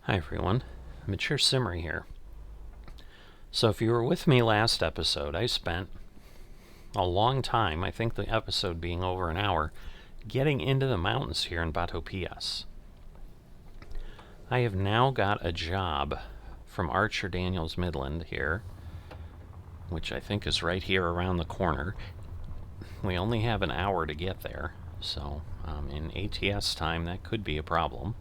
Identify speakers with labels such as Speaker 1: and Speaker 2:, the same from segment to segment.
Speaker 1: Hi everyone, Mature Simmer here. So if you were with me last episode, I spent a long time, I think the episode being over an hour, getting into the mountains here in Bato PS. I have now got a job from Archer Daniels Midland here, which I think is right here around the corner. We only have an hour to get there, so in ATS time that could be a problem.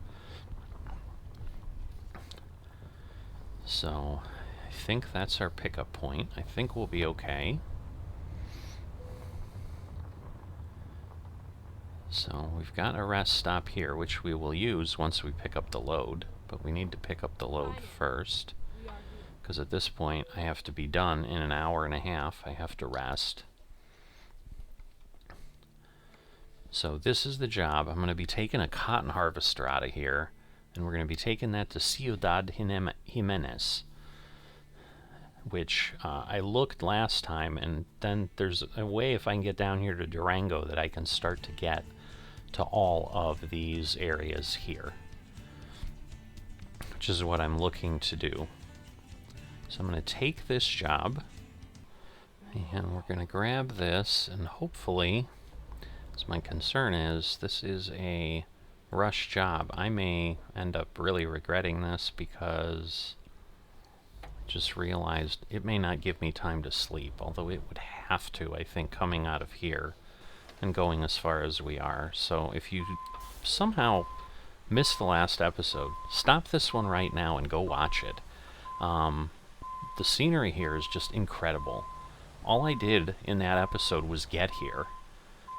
Speaker 1: So I think that's our pickup point. I think we'll be okay. So we've got a rest stop here, which we will use once we pick up the load, but we need to pick up the load first, because at this point I have to be done in an hour and a half. I have to rest. So this is the job. I'm going to be taking a cotton harvester out of here, and we're going to be taking that to Ciudad Jimenez, which I looked last time, and then there's a way if I can get down here to Durango that I can start to get to all of these areas here, which is what I'm looking to do. So I'm going to take this job, and we're going to grab this, and hopefully, as my concern is, this is a rush job. I may end up really regretting this because I just realized it may not give me time to sleep, although it would have to, I think, coming out of here and going as far as we are. So if you somehow missed the last episode, stop this one right now and go watch it. The scenery here is just incredible. All I did in that episode was get here,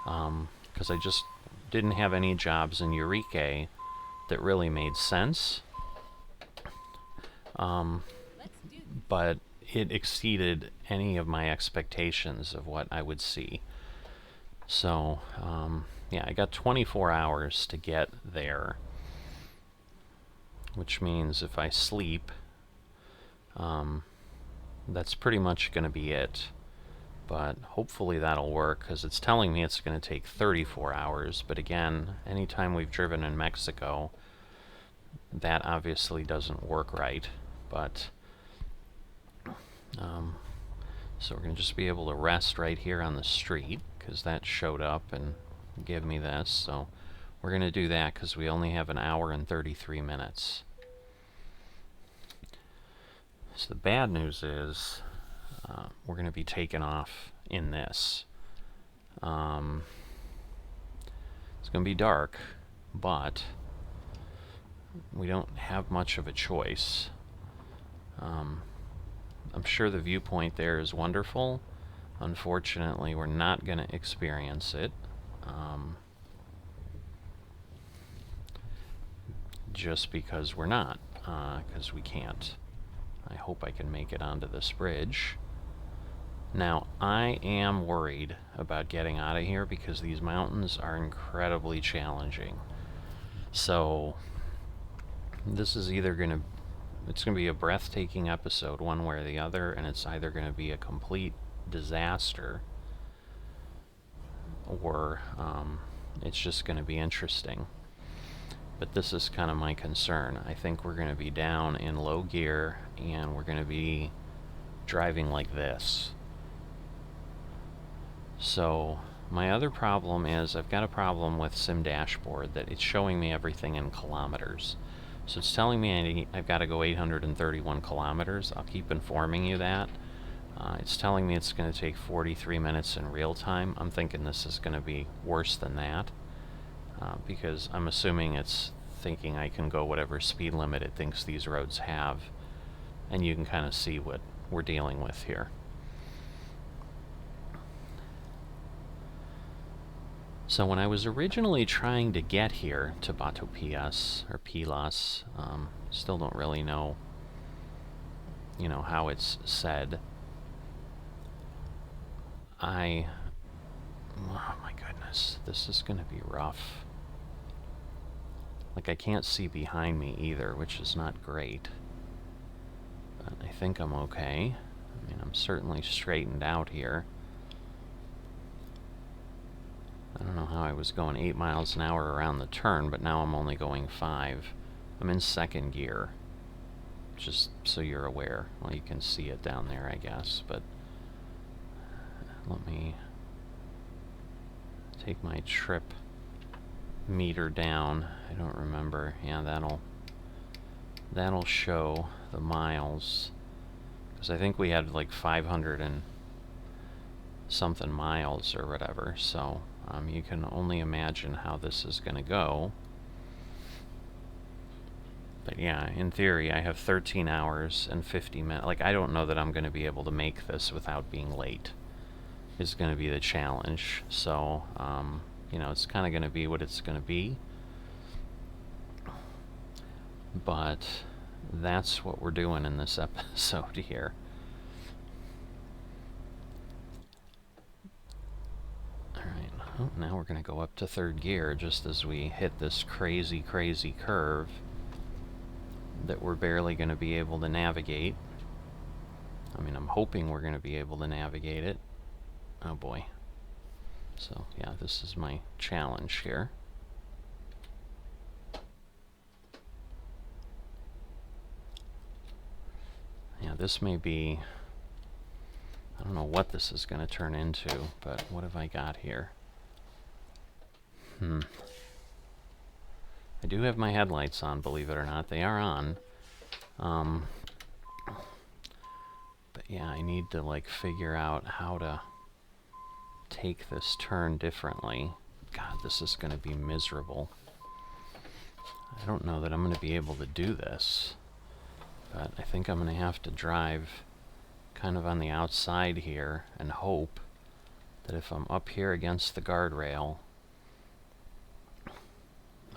Speaker 1: because I just didn't have any jobs in Eureka that really made sense. But it exceeded any of my expectations of what I would see. So, yeah, I got 24 hours to get there, which means if I sleep, that's pretty much going to be it. But hopefully that'll work, because it's telling me it's going to take 34 hours. But again, anytime we've driven in Mexico, that obviously doesn't work right. But so we're going to just be able to rest right here on the street, because that showed up and gave me this. So we're going to do that because we only have an hour and 33 minutes. So the bad news is we're going to be taken off in this. It's going to be dark, but we don't have much of a choice. I'm sure the viewpoint there is wonderful. Unfortunately, we're not going to experience it. Just because we're not, because we can't. I hope I can make it onto this bridge. Now, I am worried about getting out of here because these mountains are incredibly challenging. So, this is either going to it's going to be a breathtaking episode one way or the other, and it's either going to be a complete disaster or it's just going to be interesting. But this is kind of my concern. I think we're going to be down in low gear, and we're going to be driving like this. So my other problem is I've got a problem with Sim Dashboard that it's showing me everything in kilometers. So it's telling me I've got to go 831 kilometers. I'll keep informing you that. It's telling me it's going to take 43 minutes in real time. I'm thinking this is going to be worse than that, because I'm assuming it's thinking I can go whatever speed limit it thinks these roads have, and you can kind of see what we're dealing with here. So when I was originally trying to get here to Bato PS, or Pilas, still don't really know, how it's said. Oh my goodness, this is going to be rough. Like, I can't see behind me either, which is not great. But I think I'm okay. I mean, I'm certainly straightened out here. I don't know how I was going 8 miles an hour around the turn, but now I'm only going 5. I'm in second gear. just so you're aware. Well, you can see it down there, I guess, but let me take my trip meter down. I don't remember. Yeah, that'll show the miles, because I think we had like 500 and something miles or whatever, so you can only imagine how this is going to go. But yeah, in theory, I have 13 hours and 50 minutes. Like, I don't know that I'm going to be able to make this without being late, is going to be the challenge. So, you know, it's kind of going to be what it's going to be. But that's what we're doing in this episode here. Alright, oh, now we're going to go up to third gear just as we hit this crazy, crazy curve that we're barely going to be able to navigate. I mean, I'm hoping we're going to be able to navigate it. Oh boy. So, yeah, this is my challenge here. Yeah, this may be... I don't know what this is going to turn into, but what have I got here? I do have my headlights on, believe it or not. They are on. But yeah, I need to like figure out how to take this turn differently. God, this is going to be miserable. I don't know that I'm going to be able to do this, but I think I'm going to have to drive kind of on the outside here and hope that if I'm up here against the guardrail...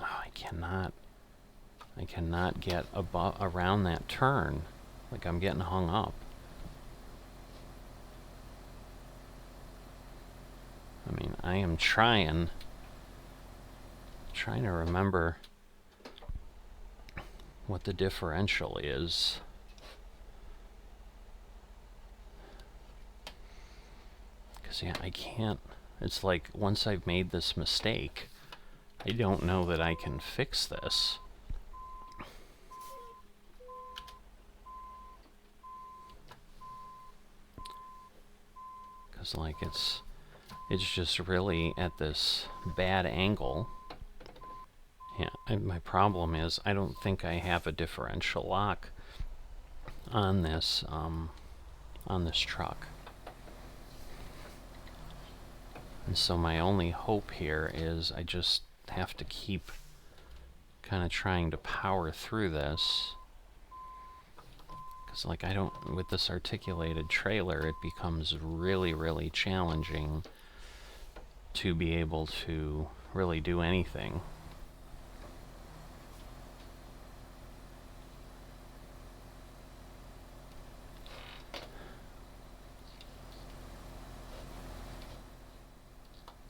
Speaker 1: Oh, I cannot get around that turn. Like, I'm getting hung up. I mean, I am trying to remember what the differential is. Because, yeah, I can't... It's like, once I've made this mistake, I don't know that I can fix this. Because, like, it's just really at this bad angle. Yeah, my problem is I don't think I have a differential lock on this truck. And so my only hope here is I just have to keep kind of trying to power through this. Because, like, with this articulated trailer, it becomes really, really challenging to be able to really do anything.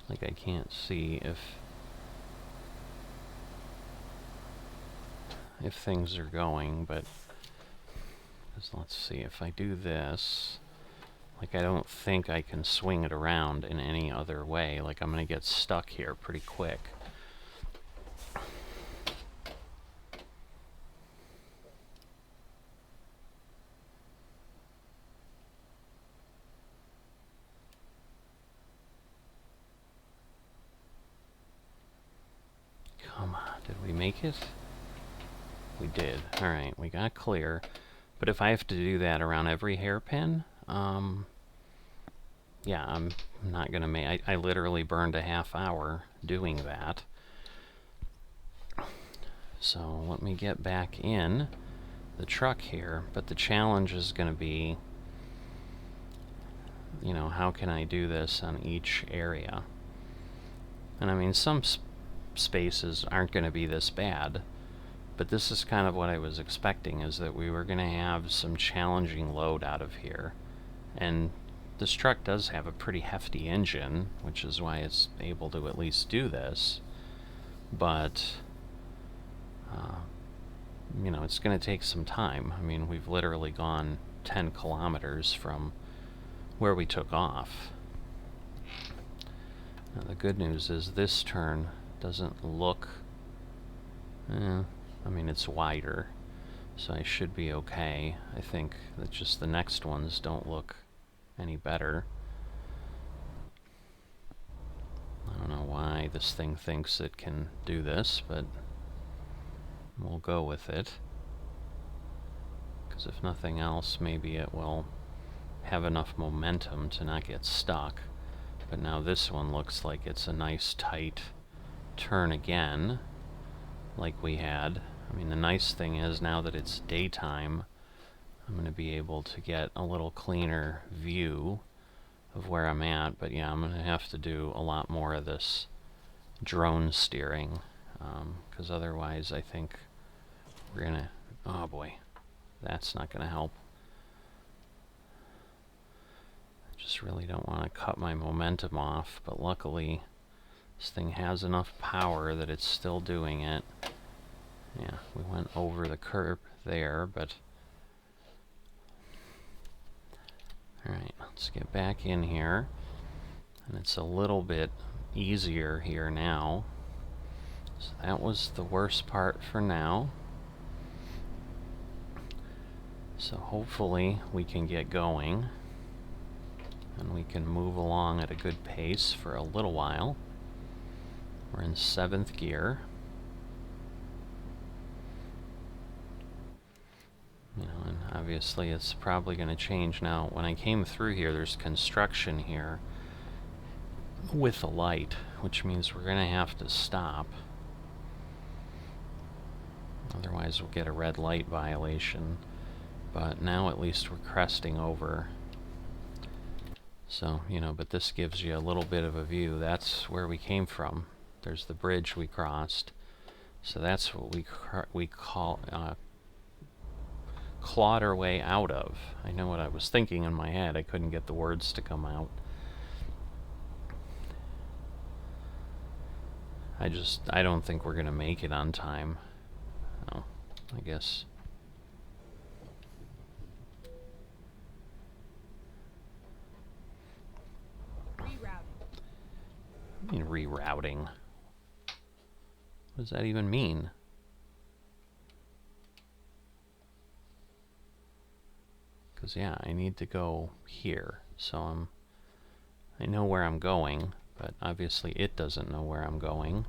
Speaker 1: Like, I can't see if things are going, but let's see, if I do this, like, I don't think I can swing it around in any other way. Like, I'm gonna get stuck here pretty quick. Come on, did we make it? We did. Alright, we got clear. But if I have to do that around every hairpin, yeah, I'm not gonna make... I literally burned a half hour doing that. So let me get back in the truck here. But the challenge is gonna be, you know, how can I do this on each area? And I mean, some spaces aren't gonna be this bad. But this is kind of what I was expecting, is that we were going to have some challenging load out of here. And this truck does have a pretty hefty engine, which is why it's able to at least do this. But, you know, it's going to take some time. I mean, we've literally gone 10 kilometers from where we took off. Now, the good news is this turn doesn't look... I mean, it's wider, So I should be okay. I think that just the next ones don't look any better. I don't know why this thing thinks it can do this, but we'll go with it. Because if nothing else, maybe it will have enough momentum to not get stuck. But now this one looks like it's a nice tight turn again, like we had. I mean, the nice thing is now that it's daytime, I'm going to be able to get a little cleaner view of where I'm at. But yeah, I'm going to have to do a lot more of this drone steering, because otherwise I think we're going to... Oh boy, that's not going to help. I just really don't want to cut my momentum off, but luckily this thing has enough power that it's still doing it. Yeah, we went over the curb there, but... Alright, let's get back in here. And it's a little bit easier here now. So that was the worst part for now. So hopefully we can get going. And we can move along at a good pace for a little while. We're in 7th gear. You know, and obviously it's probably going to change now. When I came through here, there's construction here with a light, which means we're going to have to stop. Otherwise we'll get a red light violation. But now at least we're cresting over. So, you know, but this gives you a little bit of a view. That's where we came from. There's the bridge we crossed. So that's what we clawed our way out of. I know what I was thinking in my head. I couldn't get the words to come out. I don't think we're going to make it on time. Oh, I guess... I mean, rerouting. What does that even mean? Because, yeah, I need to go here. So I know where I'm going, but obviously it doesn't know where I'm going.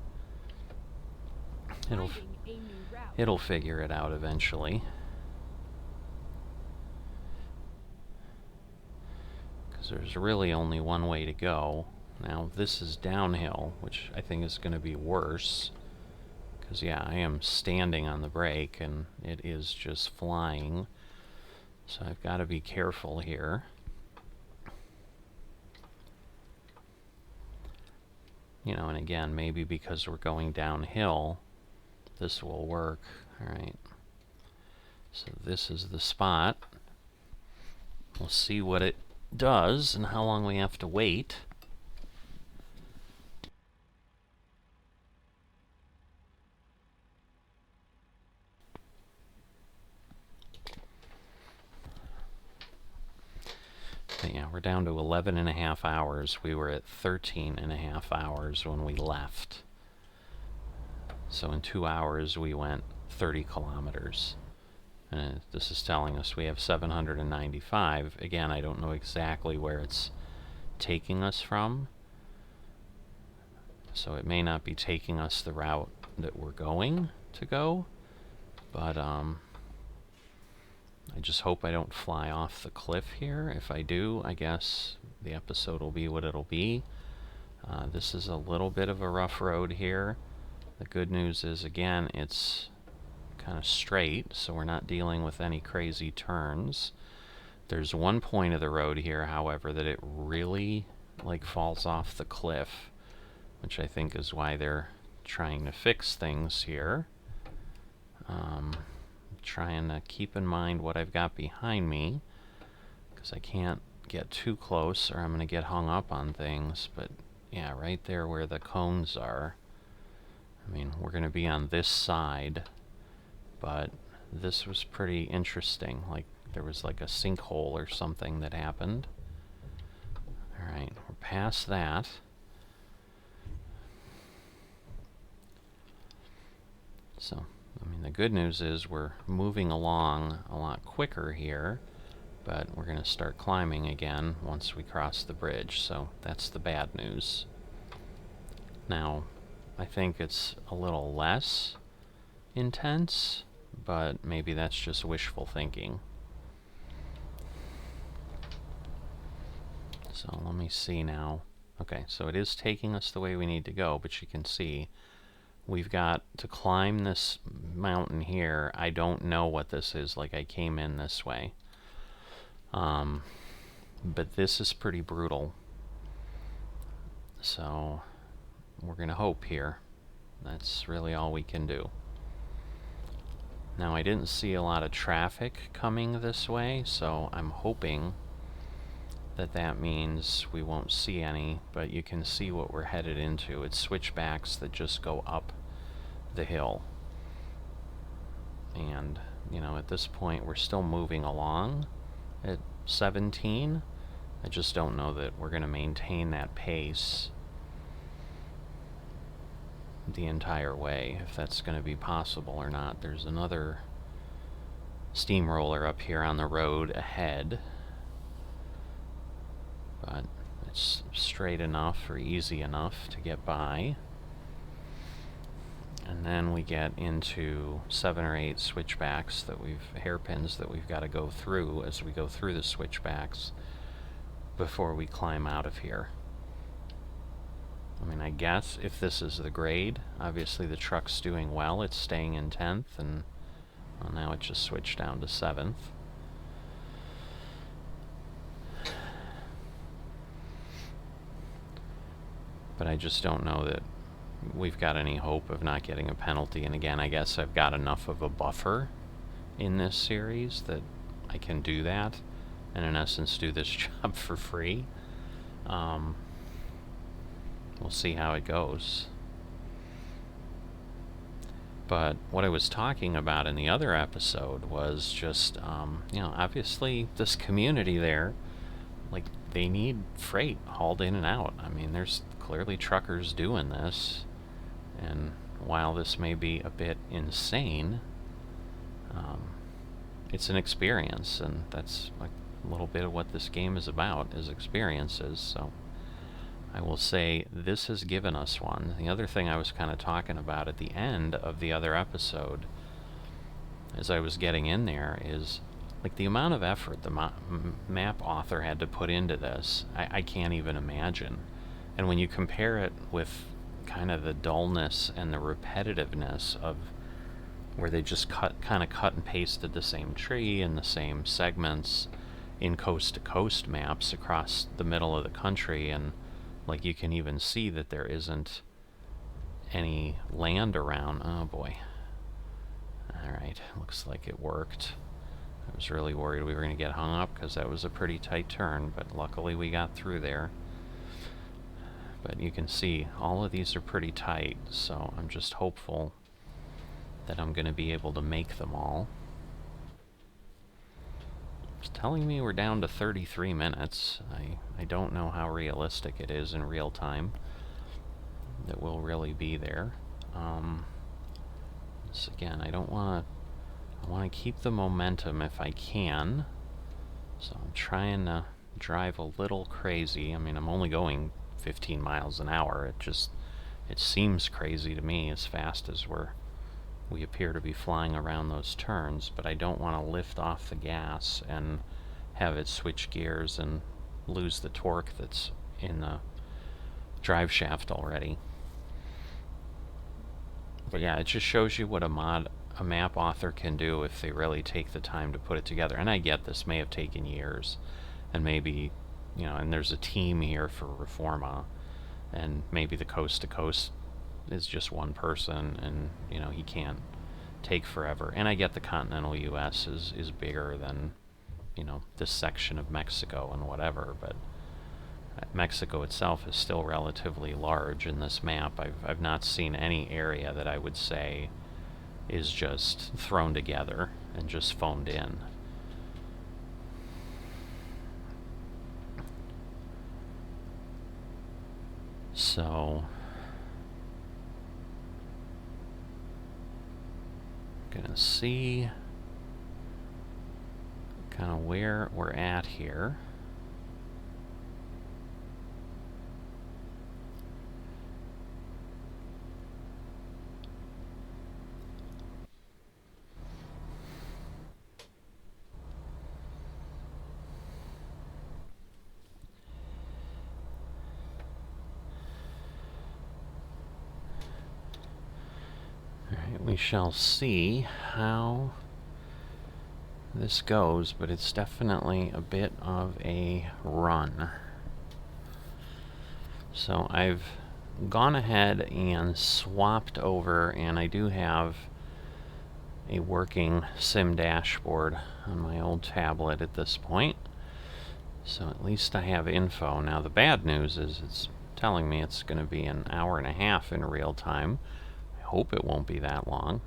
Speaker 1: It'll figure it out eventually. Because there's really only one way to go. Now, this is downhill, which I think is going to be worse. Because, yeah, I am standing on the brake, and it is just flying. So I've got to be careful here. You know, and again, maybe because we're going downhill, this will work. Alright. So this is the spot. We'll see what it does and how long we have to wait. But yeah, we're down to 11.5 hours. We were at 13.5 hours when we left. So in 2 hours we went 30 kilometers. And this is telling us we have 795. Again, I don't know exactly where it's taking us from. So it may not be taking us the route that we're going to go. But I just hope I don't fly off the cliff here. If I do, I guess the episode will be what it'll be. This is a little bit of a rough road here. The good news is, again, it's kind of straight, so we're not dealing with any crazy turns. There's one point of the road here, however, that it really like falls off the cliff, which I think is why they're trying to fix things here. Trying to keep in mind what I've got behind me, because I can't get too close or I'm going to get hung up on things. But yeah, right there where the cones are, I mean, we're going to be on this side, but this was pretty interesting. Like, there was like a sinkhole or something that happened. Alright, we're past that. So, I mean, the good news is we're moving along a lot quicker here, but we're going to start climbing again once we cross the bridge, so that's the bad news. Now, I think it's a little less intense, but maybe that's just wishful thinking. So let me see now. Okay, so it is taking us the way we need to go, but you can see we've got to climb this mountain here. I don't know what this is, like I came in this way. But this is pretty brutal. So we're gonna hope here. That's really all we can do. Now, I didn't see a lot of traffic coming this way, so I'm hoping that that means we won't see any, but you can see what we're headed into. It's switchbacks that just go up the hill. And, you know, at this point we're still moving along at 17. I just don't know that we're going to maintain that pace the entire way, if that's going to be possible or not. There's another steamroller up here on the road ahead, but it's straight enough or easy enough to get by. And then we get into 7 or 8 switchbacks that hairpins that we've got to go through as we go through the switchbacks before we climb out of here. I mean, I guess if this is the grade, obviously the truck's doing well. It's staying in 10th, and well, now it just switched down to 7th. But I just don't know that we've got any hope of not getting a penalty. And again, I guess I've got enough of a buffer in this series that I can do that, and in essence do this job for free. We'll see how it goes. But what I was talking about in the other episode was just, you know, obviously this community there, like, they need freight hauled in and out. I mean, there's clearly truckers doing this, and while this may be a bit insane, it's an experience, and that's like a little bit of what this game is about, is experiences. So I will say this has given us one. The other thing I was kind of talking about at the end of the other episode, as I was getting in there, is like the amount of effort the map author had to put into this, I can't even imagine. And when you compare it with kind of the dullness and the repetitiveness of where they just cut and pasted the same tree and the same segments in coast-to-coast maps across the middle of the country, and like you can even see that there isn't any land around. Oh boy. Alright, looks like it worked. I was really worried we were going to get hung up because that was a pretty tight turn, but luckily we got through there. But you can see all of these are pretty tight, so I'm just hopeful that I'm going to be able to make them all. It's telling me we're down to 33 minutes. I don't know how realistic it is in real time that we'll really be there. So again, I want to keep the momentum if I can. So I'm trying to drive a little crazy. I mean, I'm only going 15 miles an hour. It seems crazy to me as fast as we appear to be flying around those turns, but I don't want to lift off the gas and have it switch gears and lose the torque that's in the drive shaft already. But yeah, it just shows you what a map author can do if they really take the time to put it together. And I get this may have taken years, and maybe, you know, and there's a team here for Reforma, and maybe the coast to coast is just one person, and you know, he can't take forever. And I get the continental US is bigger than, you know, this section of Mexico and whatever, but Mexico itself is still relatively large in this map. I've not seen any area that I would say is just thrown together and just phoned in. So gonna see kind of where we're at here. We shall see how this goes, but it's definitely a bit of a run. So I've gone ahead and swapped over, and I do have a working sim dashboard on my old tablet at this point. So at least I have info. Now the bad news is it's telling me it's going to be an hour and a half in real time. Hope it won't be that long.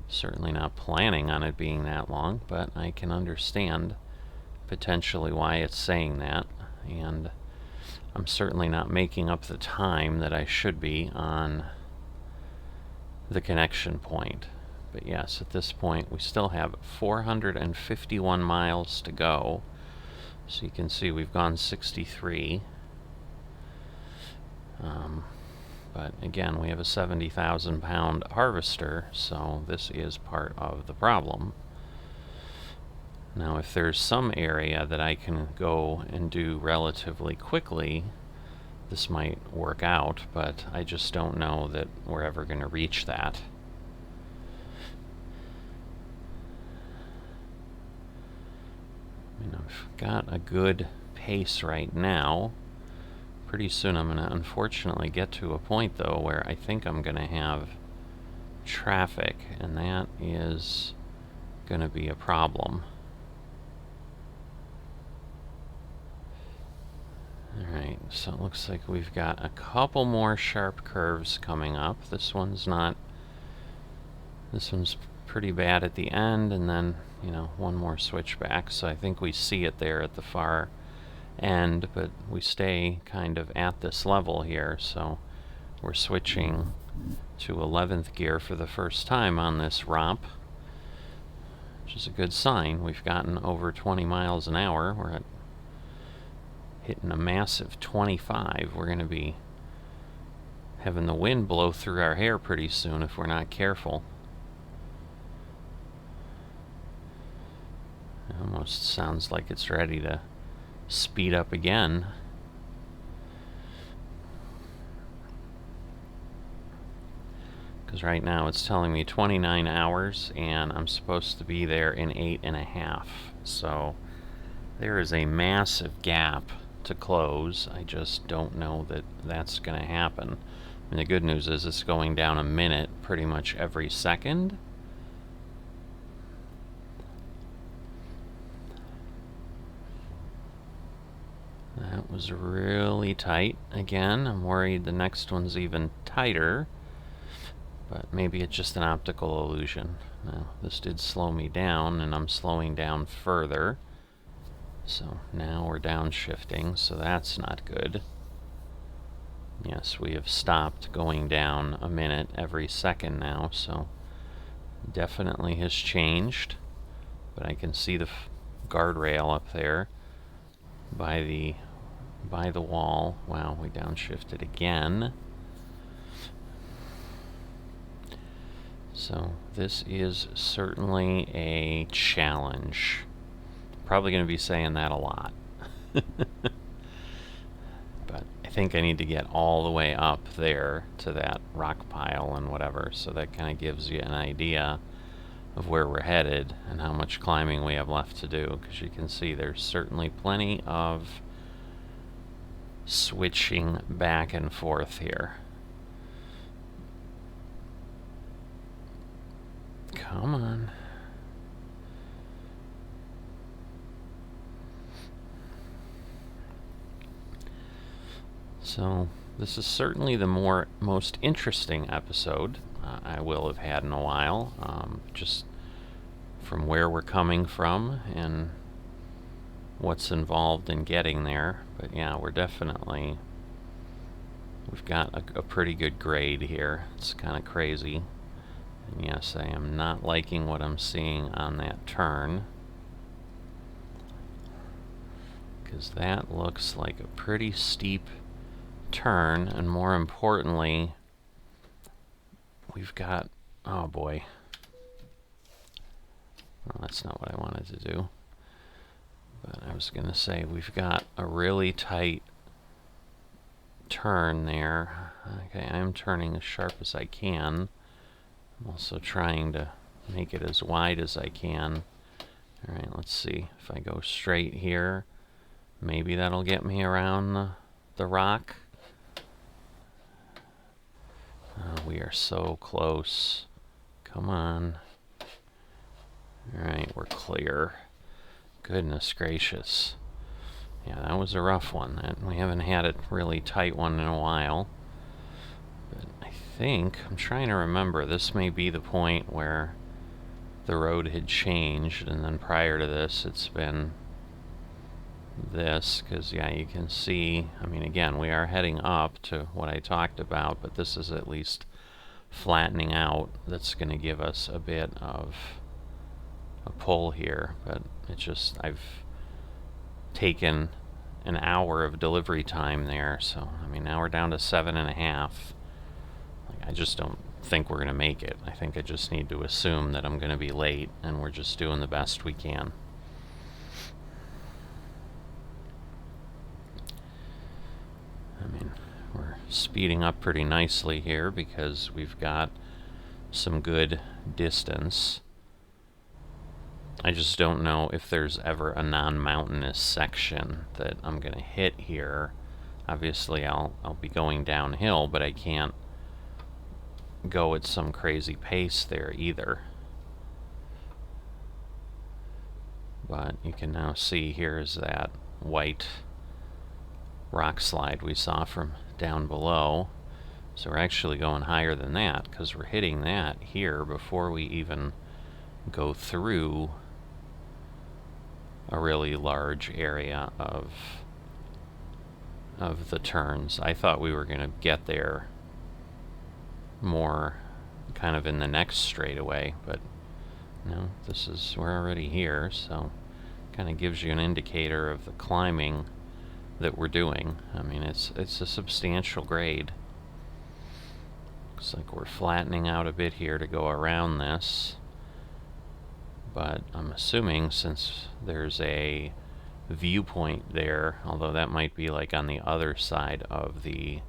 Speaker 1: Certainly not planning on it being that long, but I can understand potentially why it's saying that, and I'm certainly not making up the time that I should be on the connection point. But yes, at this point we still have 451 miles to go, so you can see we've gone 63. But again, we have a 70,000 pound harvester, so this is part of the problem. Now, if there's some area that I can go and do relatively quickly, this might work out, but I just don't know that we're ever going to reach that. I mean, I've got a good pace right now. Pretty soon I'm going to unfortunately get to a point, though, where I think I'm going to have traffic, and that is going to be a problem. Alright, so it looks like we've got a couple more sharp curves coming up. This one's pretty bad at the end, and then, you know, one more switchback, so I think we see it there at the far end, but we stay kind of at this level here, so we're switching to 11th gear for the first time on this romp, which is a good sign. We've gotten over 20 miles an hour. We're hitting a massive 25. We're going to be having the wind blow through our hair pretty soon if we're not careful. It almost sounds like it's ready to speed up again. Because right now it's telling me 29 hours and I'm supposed to be there in 8.5. So there is a massive gap to close. I just don't know that that's going to happen. And the good news is it's going down a minute pretty much every second. That was really tight. Again, I'm worried the next one's even tighter, but maybe it's just an optical illusion. Now, this did slow me down, and I'm slowing down further. So now we're downshifting, so that's not good. Yes, we have stopped going down a minute every second now, so definitely has changed. But I can see the guardrail up there by the wall. Wow, we downshifted again. So this is certainly a challenge. Probably going to be saying that a lot. But I think I need to get all the way up there to that rock pile and whatever, so that kind of gives you an idea of where we're headed and how much climbing we have left to do, because you can see there's certainly plenty of switching back and forth here. Come on. So this is certainly the most interesting episode I will have had in a while, just from where we're coming from and what's involved in getting there. But yeah, we've got a pretty good grade here. It's kind of crazy. And yes, I am not liking what I'm seeing on that turn, because that looks like a pretty steep turn, and more importantly, we've got, oh boy, well, that's not what I wanted to do, but I was gonna say we've got a really tight turn there. Okay, I'm turning as sharp as I can. I'm also trying to make it as wide as I can. Alright, let's see. If I go straight here, maybe that'll get me around the rock. Oh, we are so close. Come on. Alright, we're clear. Goodness gracious. Yeah, that was a rough one. We haven't had a really tight one in a while. But I think, I'm trying to remember, this may be the point where the road had changed, and then prior to this it's been this, because yeah, you can see, I mean, again, we are heading up to what I talked about, but this is at least flattening out. That's going to give us a bit of a pull here, but it's just, I've taken an hour of delivery time there, so I mean, now we're down to 7.5. Like, I just don't think we're going to make it. I think I just need to assume that I'm going to be late, and we're just doing the best we can. I mean, we're speeding up pretty nicely here because we've got some good distance. I just don't know if there's ever a non-mountainous section that I'm going to hit here. Obviously, I'll be going downhill, but I can't go at some crazy pace there either. But you can now see here's that white rock slide we saw from down below. So we're actually going higher than that because we're hitting that here before we even go through a really large area of the turns. I thought we were going to get there more kind of in the next straightaway, but no, we're already here, so kind of gives you an indicator of the climbing that we're doing. I mean, it's a substantial grade. Looks like we're flattening out a bit here to go around this, but I'm assuming since there's a viewpoint there, although that might be like on the other side of the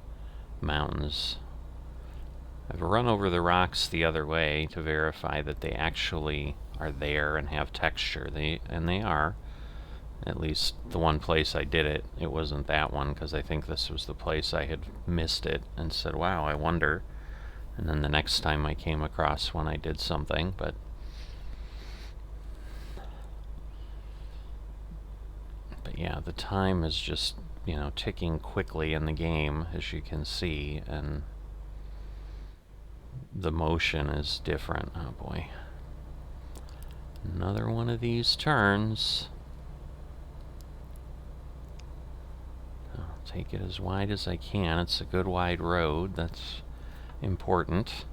Speaker 1: mountains. I've run over the rocks the other way to verify that they actually are there and have texture. And they are. At least the one place I did it, it wasn't that one, because I think this was the place I had missed it and said, wow, I wonder. And then the next time I came across one, I did something, but yeah, the time is just, you know, ticking quickly in the game, as you can see, and the motion is different. Oh boy. Another one of these turns. I'll take it as wide as I can. It's a good wide road. That's important.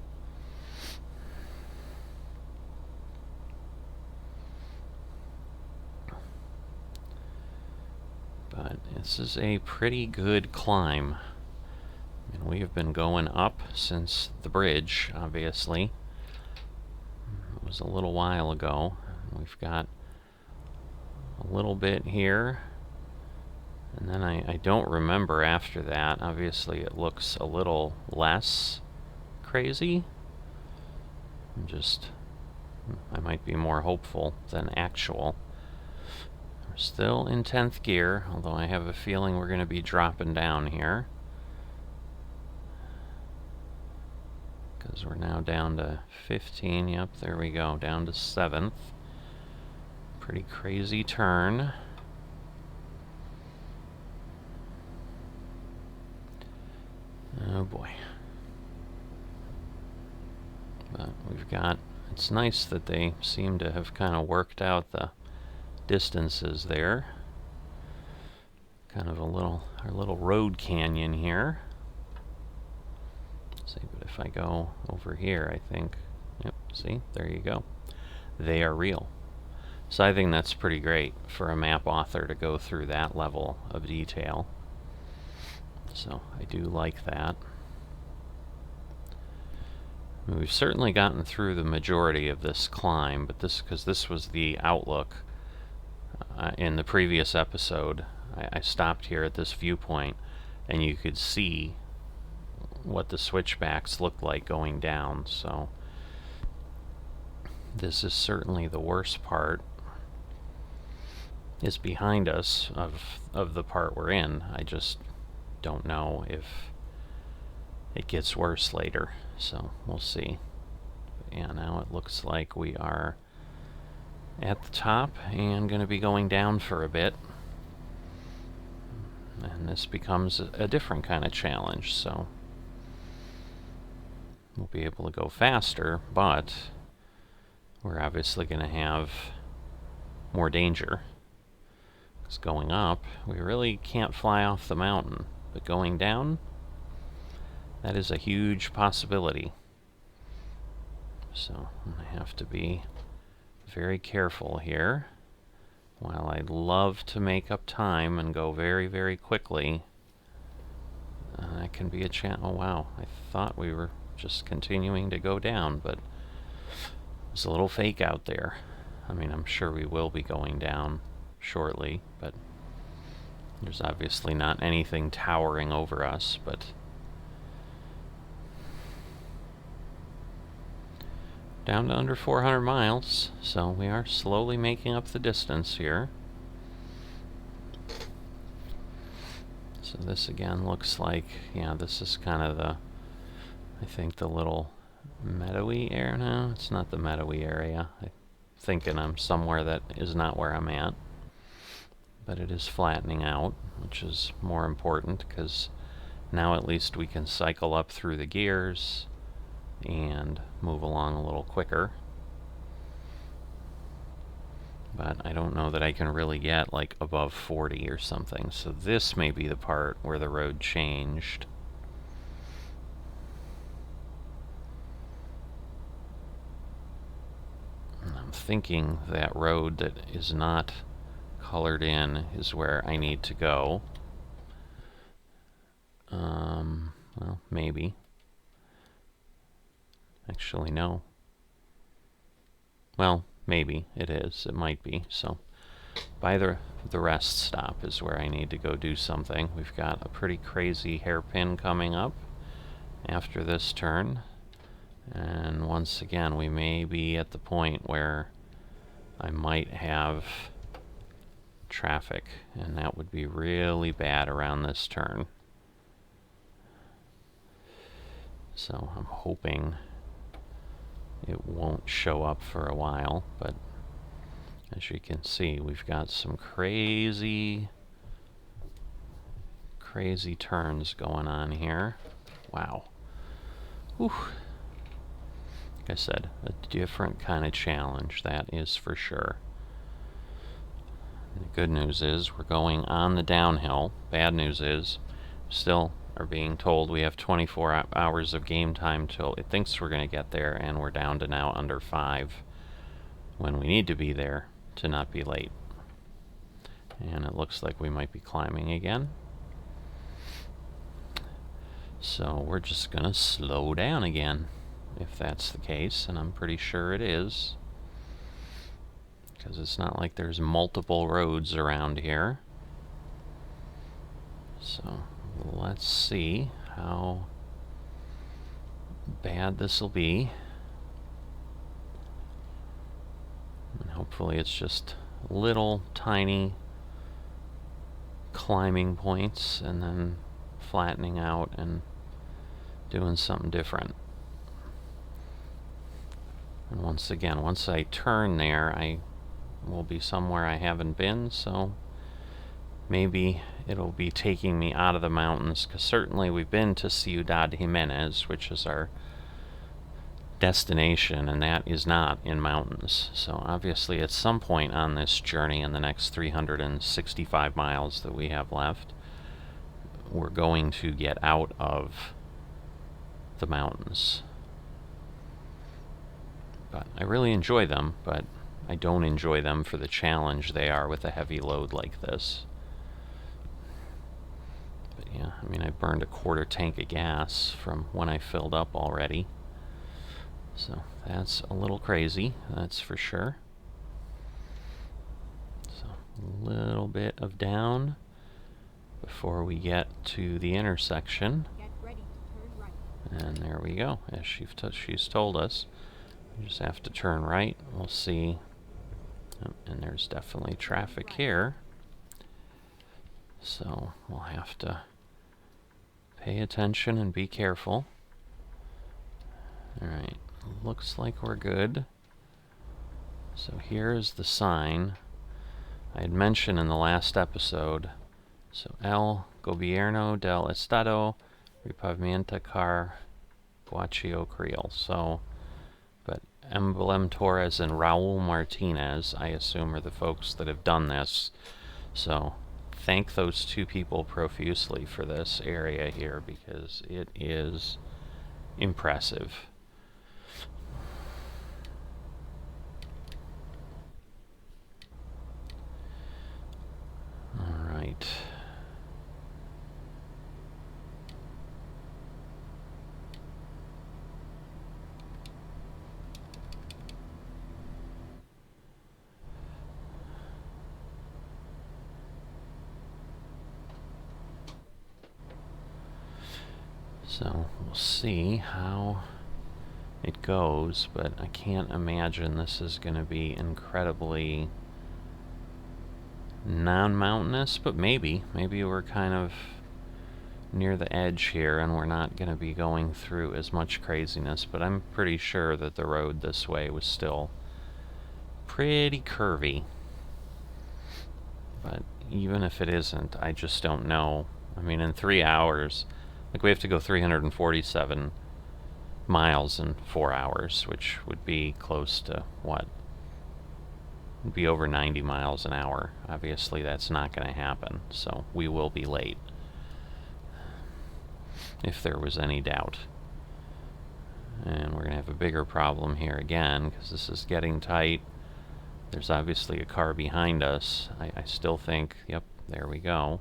Speaker 1: But this is a pretty good climb. And we have been going up since the bridge, obviously. It was a little while ago. We've got a little bit here. And then I don't remember after that. Obviously, it looks a little less crazy. I might be more hopeful than actual. We're still in 10th gear, although I have a feeling we're going to be dropping down here. Because we're now down to 15. Yep, there we go. Down to 7th. Pretty crazy turn. Oh boy. But we've got... It's nice that they seem to have kind of worked out the distances there. Kind of our little road canyon here. See, but if I go over here, I think, yep, See, there you go. They are real. So I think that's pretty great for a map author to go through that level of detail. So I do like that. We've certainly gotten through the majority of this climb, but because this was the outlook in the previous episode, I stopped here at this viewpoint, and you could see what the switchbacks looked like going down. So this is certainly the worst part. Is behind us of the part we're in. I just don't know if it gets worse later, so we'll see. Yeah, now it looks like we are at the top and going to be going down for a bit. And this becomes a different kind of challenge, so we'll be able to go faster, but we're obviously going to have more danger. Because going up, we really can't fly off the mountain, but going down, that is a huge possibility. So I have to be very careful here. While I'd love to make up time and go very, very quickly, that can be a chance. Oh wow, I thought we were just continuing to go down, but there's a little fake out there. I mean, I'm sure we will be going down shortly, but there's obviously not anything towering over us, but down to under 400 miles, so we are slowly making up the distance here. So this again looks like, yeah, this is kind of the, I think the little meadowy area. No, it's not the meadowy area. I'm thinking I'm somewhere that is not where I'm at. But it is flattening out, which is more important because now at least we can cycle up through the gears and move along a little quicker. But I don't know that I can really get like above 40 or something, so this may be the part where the road changed. And I'm thinking that road that is not colored in is where I need to go. Well, maybe. Actually, no. Well, maybe it is. It might be. So, by the rest stop is where I need to go do something. We've got a pretty crazy hairpin coming up after this turn. And once again, we may be at the point where I might have traffic, and that would be really bad around this turn. So I'm hoping it won't show up for a while, but as you can see, we've got some crazy turns going on here. Wow. Whew. Like I said, a different kind of challenge, that is for sure. The good news is we're going on the downhill. Bad news is still are being told we have 24 hours of game time till it thinks we're going to get there, and we're down to now under 5 when we need to be there to not be late. And it looks like we might be climbing again. So we're just going to slow down again if that's the case, and I'm pretty sure it is. Because it's not like there's multiple roads around here. So let's see how bad this will be. And hopefully it's just little tiny climbing points and then flattening out and doing something different. And once again, once I turn there, I will be somewhere I haven't been, so maybe it'll be taking me out of the mountains, because certainly we've been to Ciudad Jimenez, which is our destination, and that is not in mountains. So obviously at some point on this journey in the next 365 miles that we have left, we're going to get out of the mountains. But I really enjoy them, but I don't enjoy them for the challenge they are with a heavy load like this. But yeah, I mean, I burned a quarter tank of gas from when I filled up already. So that's a little crazy, that's for sure. So a little bit of down before we get to the intersection.
Speaker 2: Get ready to turn right.
Speaker 1: And there we go, as she's told us. We just have to turn right. We'll see. Oh, and there's definitely traffic here. So we'll have to pay attention and be careful. Alright, looks like we're good. So here's the sign I had mentioned in the last episode. So El Gobierno del Estado Repavimenta Guachio Creel. So, but Emblem Torres and Raul Martinez, I assume, are the folks that have done this. So thank those two people profusely for this area here, because it is impressive. All right. So we'll see how it goes, but I can't imagine this is going to be incredibly non-mountainous, but maybe we're kind of near the edge here and we're not going to be going through as much craziness, but I'm pretty sure that the road this way was still pretty curvy. But even if it isn't, I just don't know. I mean, in 3 hours, like, we have to go 347 miles in 4 hours, which would be close to what? It'd be over 90 miles an hour. Obviously, that's not going to happen, so we will be late, if there was any doubt. And we're going to have a bigger problem here again, because this is getting tight. There's obviously a car behind us. I still think, yep, there we go.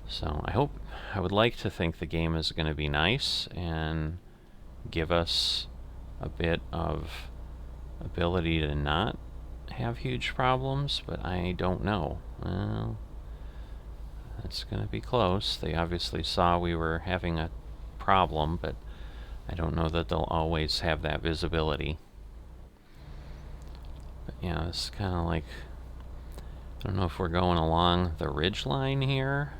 Speaker 1: So I would like to think the game is going to be nice and give us a bit of ability to not have huge problems, but I don't know. Well, it's going to be close. They obviously saw we were having a problem, but I don't know that they'll always have that visibility. But yeah, it's kind of like, I don't know if we're going along the ridge line here.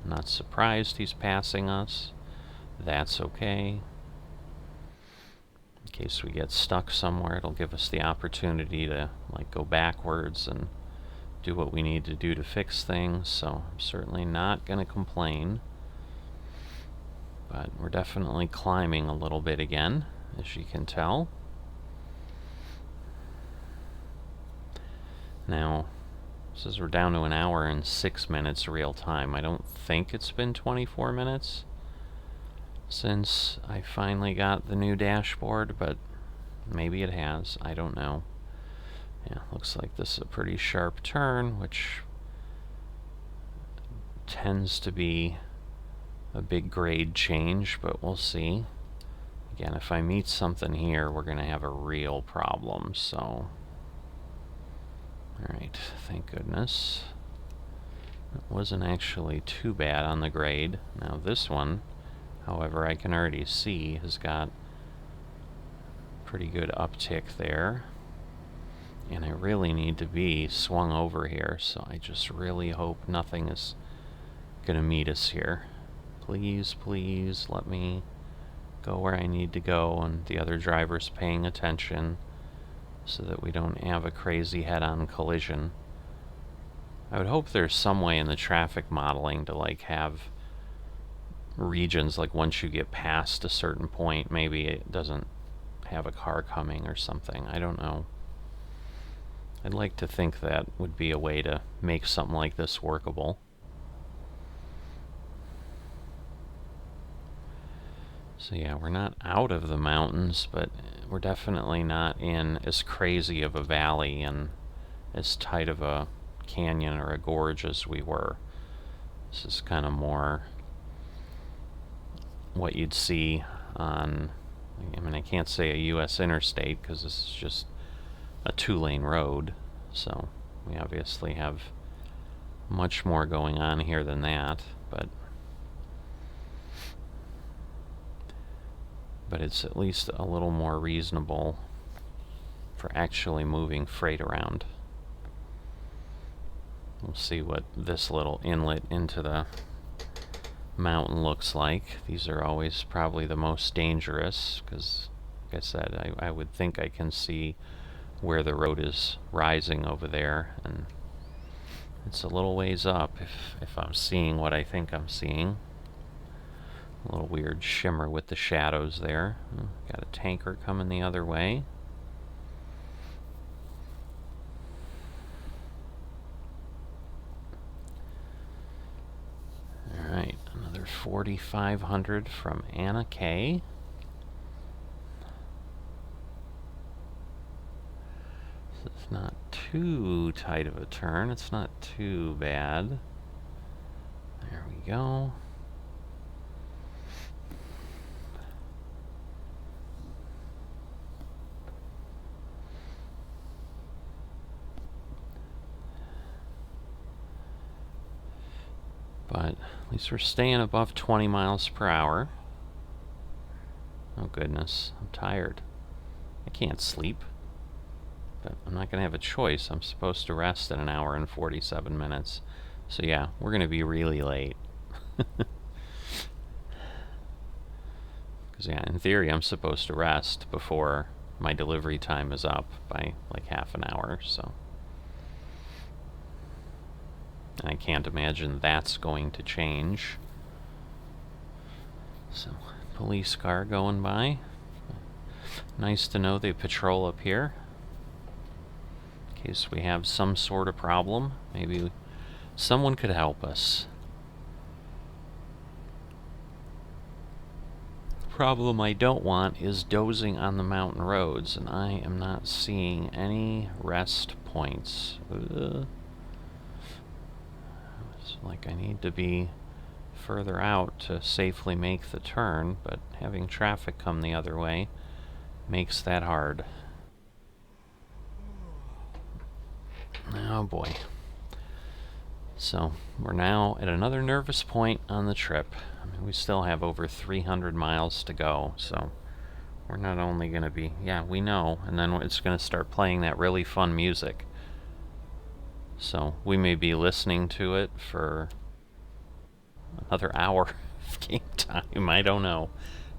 Speaker 1: I'm not surprised he's passing us. That's okay. In case we get stuck somewhere, it'll give us the opportunity to, like, go backwards and do what we need to do to fix things. So I'm certainly not going to complain. But we're definitely climbing a little bit again, as you can tell. Now, says we're down to 1 hour and 6 minutes real time. I don't think it's been 24 minutes since I finally got the new dashboard, but maybe it has. I don't know. Yeah, looks like this is a pretty sharp turn, which tends to be a big grade change, but we'll see. Again, if I meet something here, we're going to have a real problem, so... Alright, thank goodness. It wasn't actually too bad on the grade. Now this one, however, I can already see has got pretty good uptick there. And I really need to be swung over here, so I just really hope nothing is going to meet us here. Please, please let me go where I need to go and the other driver's paying attention, so that we don't have a crazy head-on collision. I would hope there's some way in the traffic modeling to, like, have regions, like, once you get past a certain point, maybe it doesn't have a car coming or something. I don't know. I'd like to think that would be a way to make something like this workable. So yeah, we're not out of the mountains, but we're definitely not in as crazy of a valley and as tight of a canyon or a gorge as we were. This is kind of more what you'd see on, I mean, I can't say a U.S. interstate because this is just a 2-lane road, so we obviously have much more going on here than that, but it's at least a little more reasonable for actually moving freight around. We'll see what this little inlet into the mountain looks like. These are always probably the most dangerous because, like I said, I would think I can see where the road is rising over there, and it's a little ways up if I'm seeing what I think I'm seeing. A little weird shimmer with the shadows there. Got a tanker coming the other way. Alright, another 4,500 from Anna K. This is not too tight of a turn. It's not too bad. There we go. But at least we're staying above 20 miles per hour. Oh goodness, I'm tired. I can't sleep. But I'm not going to have a choice. I'm supposed to rest in an hour and 47 minutes. So yeah, we're going to be really late. Because yeah, in theory I'm supposed to rest before my delivery time is up by like half an hour, so. And I can't imagine that's going to change. So, police car going by. Nice to know they patrol up here. In case we have some sort of problem. Maybe someone could help us. The problem I don't want is dozing on the mountain roads, and I am not seeing any rest points. It's like I need to be further out to safely make the turn, but having traffic come the other way makes that hard. Oh boy. So we're now at another nervous point on the trip. I mean, we still have over 300 miles to go, so we're not only going to be, yeah, we know, and then it's going to start playing that really fun music. So we may be listening to it for another hour of game time. I don't know.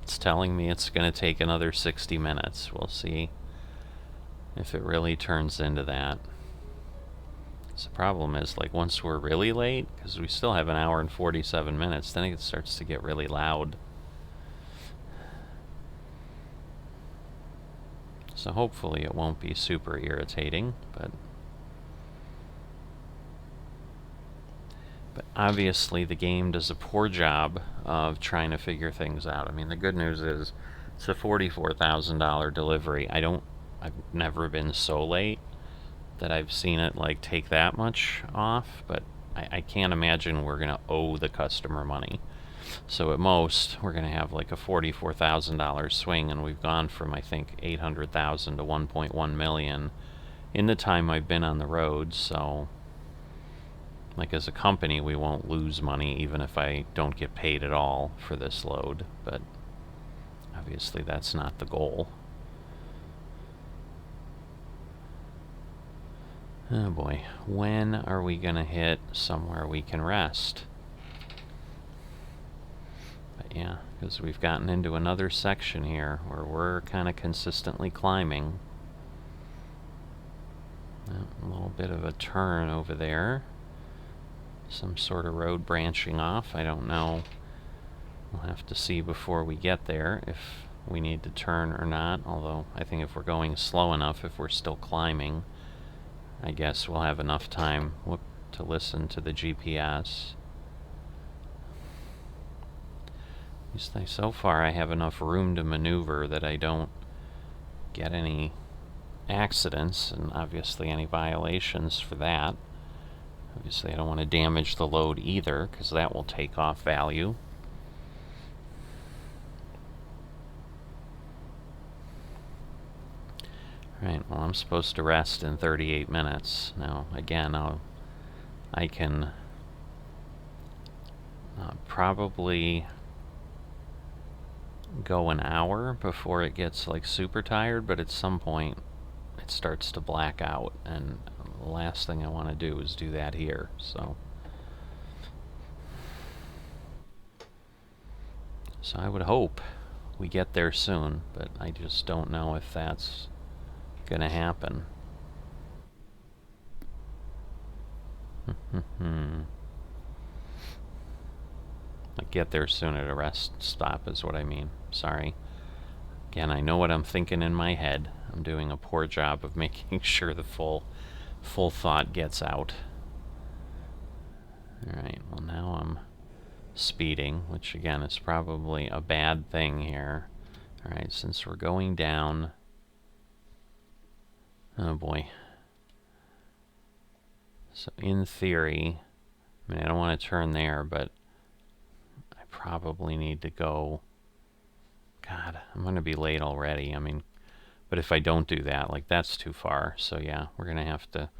Speaker 1: It's telling me it's going to take another 60 minutes. We'll see if it really turns into that. So the problem is, like, once we're really late, because we still have an hour and 47 minutes, then it starts to get really loud. So hopefully it won't be super irritating, but obviously the game does a poor job of trying to figure things out. I mean, the good news is it's a $44,000 delivery. I've never been so late that I've seen it like take that much off, but I can't imagine we're gonna owe the customer money. So at most we're gonna have like a $44,000 swing, and we've gone from, I think, 800,000 to 1.1 million in the time I've been on the road. So like, as a company, we won't lose money even if I don't get paid at all for this load, but obviously that's not the goal. Oh boy, when are we gonna hit somewhere we can rest? But yeah, because we've gotten into another section here where we're kind of consistently climbing. A little bit of a turn over there. Some sort of road branching off. I don't know. We'll have to see before we get there if we need to turn or not. Although I think if we're going slow enough, if we're still climbing, I guess we'll have enough time to listen to the GPS. So far I have enough room to maneuver that I don't get any accidents, and obviously any violations for that. Obviously I don't want to damage the load either, because that will take off value. Alright, well, I'm supposed to rest in 38 minutes. Now, again, I can probably go an hour before it gets like super tired, but at some point it starts to black out, and the last thing I want to do is do that here. So I would hope we get there soon, but I just don't know if that's gonna happen. Like, get there soon at a rest stop is what I mean. Sorry. Again, I know what I'm thinking in my head. I'm doing a poor job of making sure the full thought gets out. Alright, well, now I'm speeding, which again is probably a bad thing here. Alright, since we're going down... Oh boy. So in theory, I mean, I don't want to turn there, but I probably need to go... God, I'm going to be late already. I mean, but if I don't do that, like, that's too far. So yeah, we're going to have to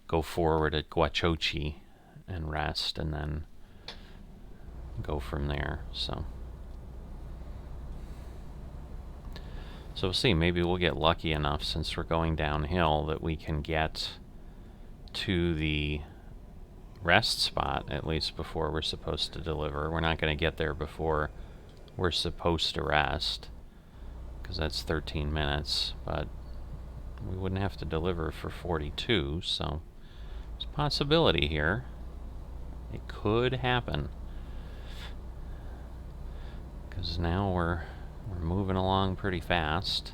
Speaker 1: go forward at Guachochi and rest, and then go from there. So we'll see. Maybe we'll get lucky enough, since we're going downhill, that we can get to the rest spot at least before we're supposed to deliver. We're not going to get there before we're supposed to rest, because that's 13 minutes, but we wouldn't have to deliver for 42, so there's a possibility here. It could happen, because now we're moving along pretty fast.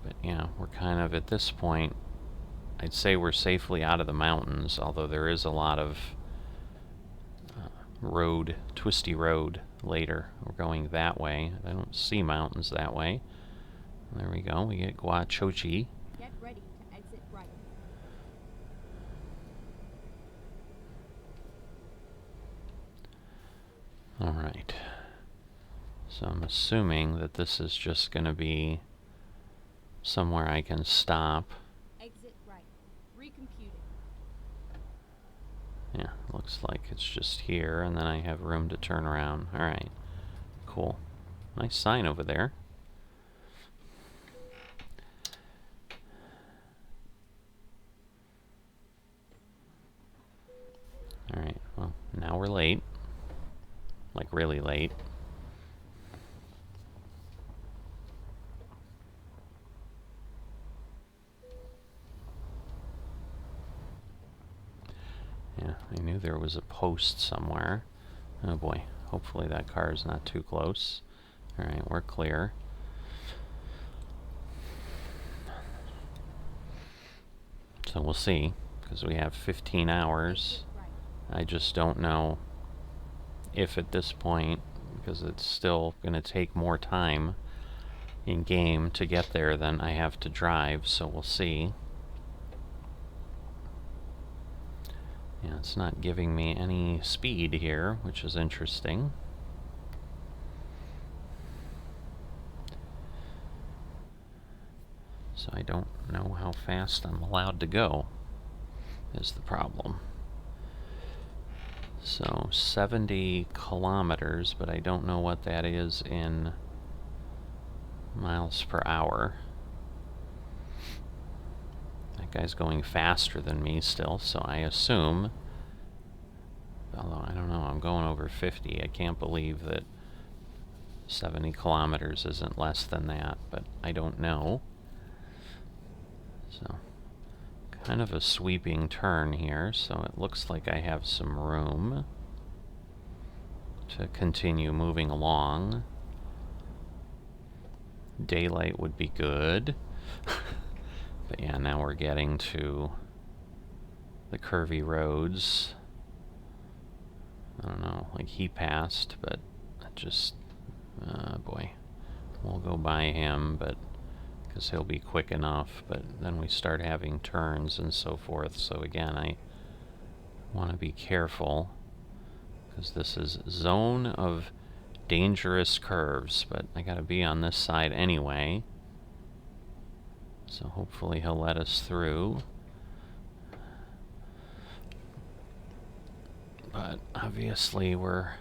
Speaker 1: But yeah, we're kind of at this point, I'd say we're safely out of the mountains, although there is a lot of twisty road later. We're going that way. I don't see mountains that way. There we go. We get Guachochi.
Speaker 2: Get ready to exit right.
Speaker 1: Alright. So I'm assuming that this is just going to be somewhere I can stop.
Speaker 2: Exit right. Recomputing.
Speaker 1: Yeah, looks like it's just here, and then I have room to turn around. Alright, cool. Nice sign over there. Alright, well, now we're late. Like, really late. Yeah, I knew there was a post somewhere. Oh boy, hopefully that car is not too close. Alright, we're clear. So we'll see, because we have 15 hours. I just don't know if at this point, because it's still going to take more time in game to get there than I have to drive, so we'll see. Yeah, it's not giving me any speed here, which is interesting. So I don't know how fast I'm allowed to go, is the problem. So 70 kilometers, but I don't know what that is in miles per hour. That guy's going faster than me still, so I assume, although I don't know, I'm going over 50. I can't believe that 70 kilometers isn't less than that, but I don't know. So, kind of a sweeping turn here, so it looks like I have some room to continue moving along. Daylight would be good. But yeah, now we're getting to the curvy roads. I don't know, like he passed, but it just, boy, we'll go by him, but because he'll be quick enough, but then we start having turns and so forth. So again, I want to be careful because this is zone of dangerous curves, but I gotta be on this side anyway. So hopefully he'll let us through. But obviously we're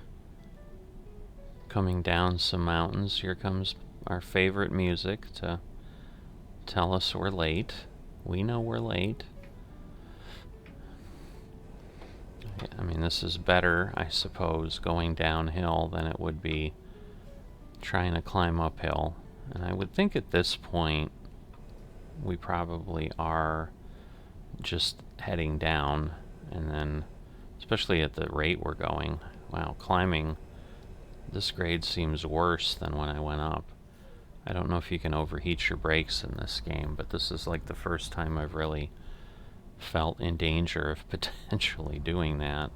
Speaker 1: coming down some mountains. Here comes our favorite music to tell us we're late. We know we're late. I mean, this is better, I suppose, going downhill than it would be trying to climb uphill. And I would think at this point we probably are just heading down, and then, especially at the rate we're going, wow, climbing this grade seems worse than when I went up. I don't know if you can overheat your brakes in this game, but this is like the first time I've really felt in danger of potentially doing that.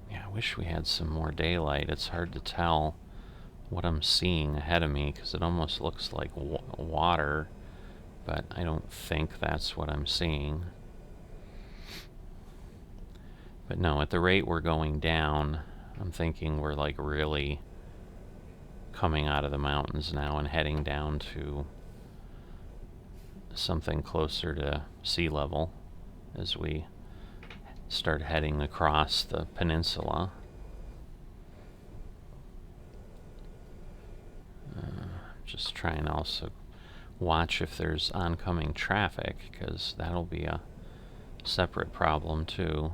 Speaker 1: Yeah, I wish we had some more daylight. It's hard to tell what I'm seeing ahead of me because it almost looks like water, but I don't think that's what I'm seeing. But no, at the rate we're going down, I'm thinking we're like really coming out of the mountains now and heading down to something closer to sea level as we start heading across the peninsula. Just try and also watch if there's oncoming traffic, because that'll be a separate problem too.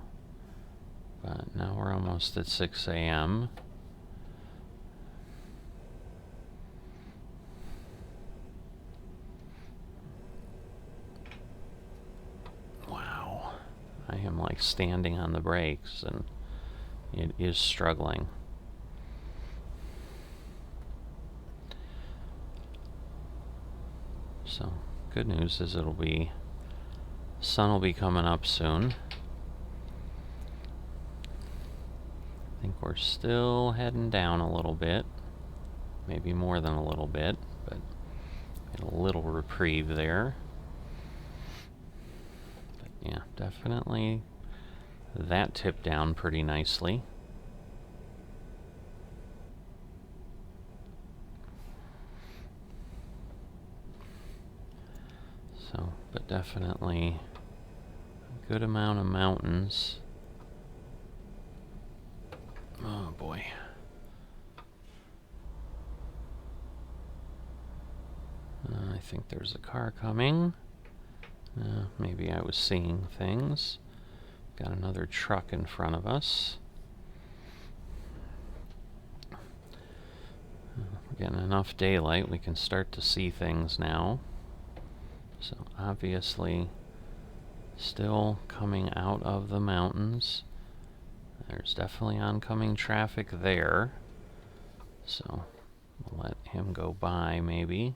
Speaker 1: But now we're almost at 6 a.m. Wow. I am like standing on the brakes and it is struggling. So, good news is sun will be coming up soon. I think we're still heading down a little bit. Maybe more than a little bit, but a little reprieve there. But yeah, definitely that tipped down pretty nicely. So, but definitely a good amount of mountains. Oh boy. I think there's a car coming. Maybe I was seeing things. Got another truck in front of us. We're getting enough daylight, we can start to see things now. So obviously still coming out of the mountains. There's definitely oncoming traffic there. So we'll let him go by maybe.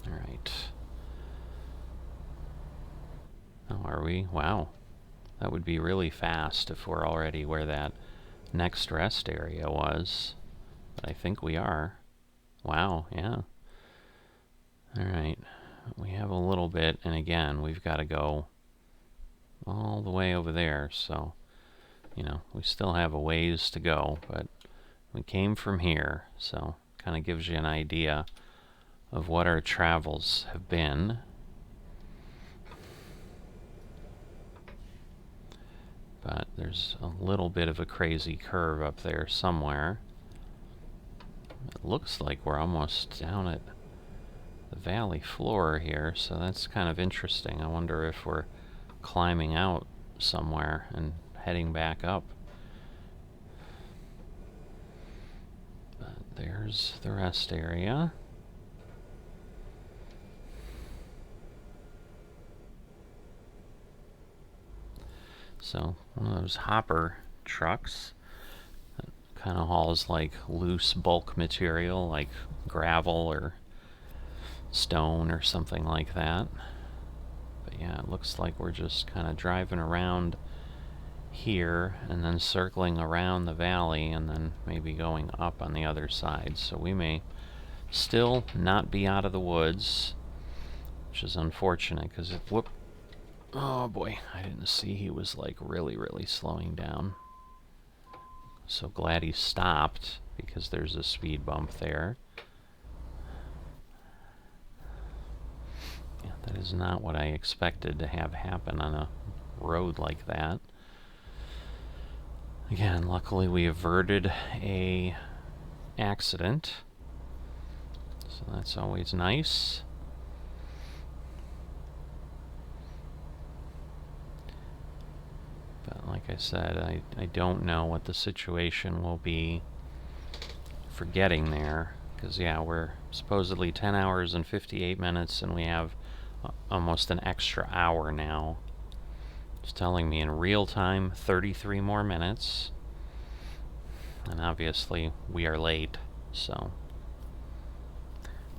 Speaker 1: Alright. Oh, are we? Wow. That would be really fast if we're already where that next rest area was. But I think we are. Wow, yeah. Alright. We have a little bit, and again, we've got to go all the way over there, so, you know, we still have a ways to go, but we came from here, so kind of gives you an idea of what our travels have been. But there's a little bit of a crazy curve up there somewhere. It looks like we're almost down at the valley floor here, so that's kind of interesting. I wonder if we're climbing out somewhere and heading back up. But there's the rest area. So one of those hopper trucks that kind of hauls like loose bulk material like gravel or stone or something like that. But But yeah, it looks like we're just kind of driving around here and then circling around the valley and then maybe going up on the other side. So we may still not be out of the woods, which is unfortunate because if whoop, oh boy, I didn't see he was like really slowing down. So glad he stopped because there's a speed bump there. Yeah, that is not what I expected to have happen on a road like that. Again, luckily we averted a accident, so that's always nice. But like I said, I don't know what the situation will be for getting there, because yeah, we're supposedly 10 hours and 58 minutes and we have almost an extra hour now. It's telling me in real time 33 more minutes, and obviously we are late, so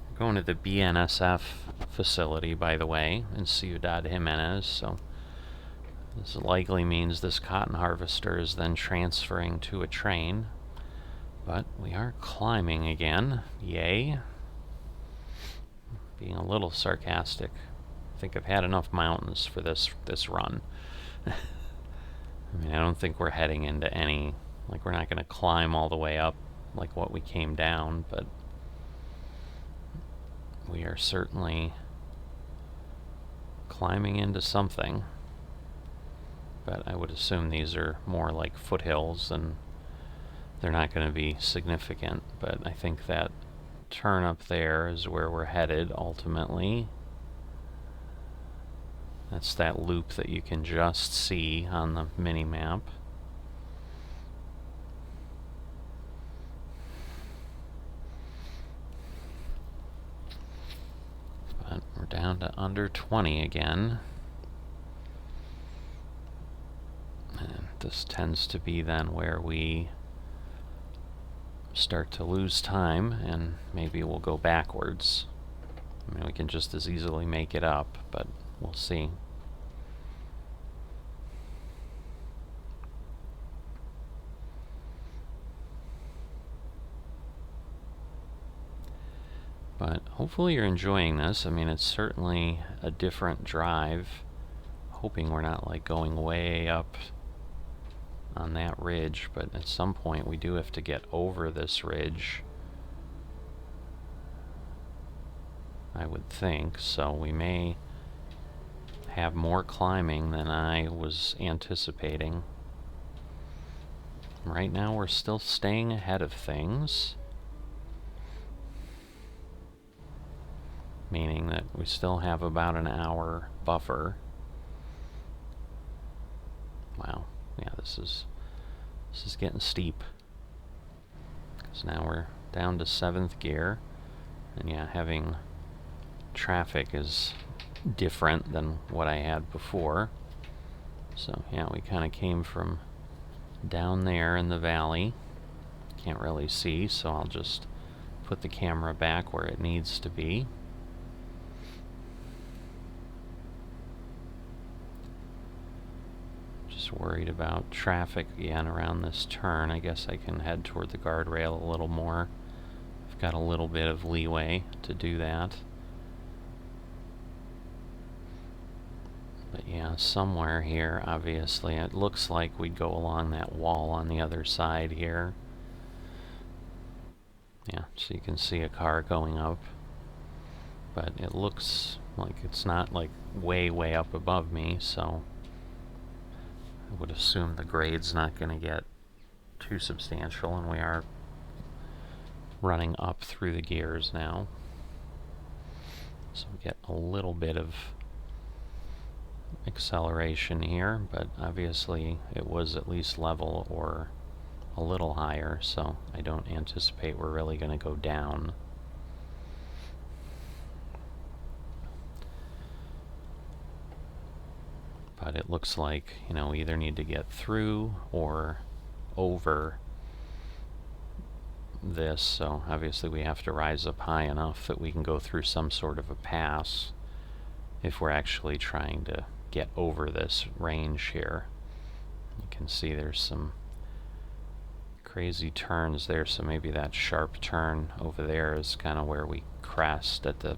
Speaker 1: we're going to the BNSF facility, by the way, in Ciudad Jimenez, so this likely means this cotton harvester is then transferring to a train. But we are climbing again. Yay. Being a little sarcastic. I think I've had enough mountains for this run. I mean, I don't think we're heading into any, like, we're not going to climb all the way up like what we came down, but we are certainly climbing into something. But I would assume these are more like foothills and they're not going to be significant, but I think that turn up there is where we're headed ultimately. That's that loop that you can just see on the mini-map. But we're down to under 20 again. And this tends to be then where we start to lose time, and maybe we'll go backwards. I mean, we can just as easily make it up, but we'll see. But hopefully you're enjoying this. I mean, it's certainly a different drive. Hoping we're not like going way up on that ridge, but at some point we do have to get over this ridge, I would think, so we may have more climbing than I was anticipating. Right now we're still staying ahead of things, meaning that we still have about an hour buffer. Wow. Yeah, this is getting steep. Because now we're down to 7th gear. And yeah, having traffic is different than what I had before. So yeah, we kind of came from down there in the valley. Can't really see, so I'll just put the camera back where it needs to be. Worried about traffic again around this turn. I guess I can head toward the guardrail a little more. I've got a little bit of leeway to do that. But yeah, somewhere here, obviously, it looks like we'd go along that wall on the other side here. Yeah, so you can see a car going up. But it looks like it's not like way up above me, so I would assume the grade's not going to get too substantial, and we are running up through the gears now. So we get a little bit of acceleration here, but obviously it was at least level or a little higher, so I don't anticipate we're really going to go down. But it looks like, you know, we either need to get through or over this, so obviously we have to rise up high enough that we can go through some sort of a pass if we're actually trying to get over this range here. You can see there's some crazy turns there, so maybe that sharp turn over there is kind of where we crest at the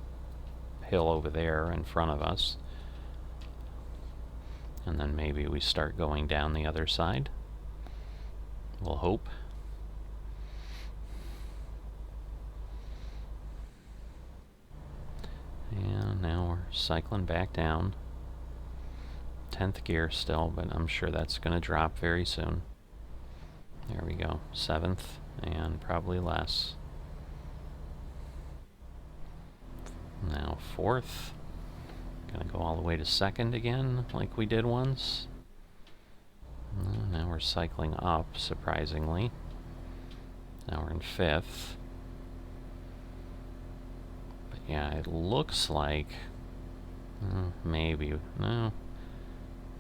Speaker 1: hill over there in front of us. And then maybe we start going down the other side. We'll hope. And now we're cycling back down. 10th gear still, but I'm sure that's going to drop very soon. There we go. 7th, and probably less. Now 4th. Gonna go all the way to 2nd again, like we did once. Now we're cycling up, surprisingly. Now we're in 5th. But yeah, it looks like... maybe. No.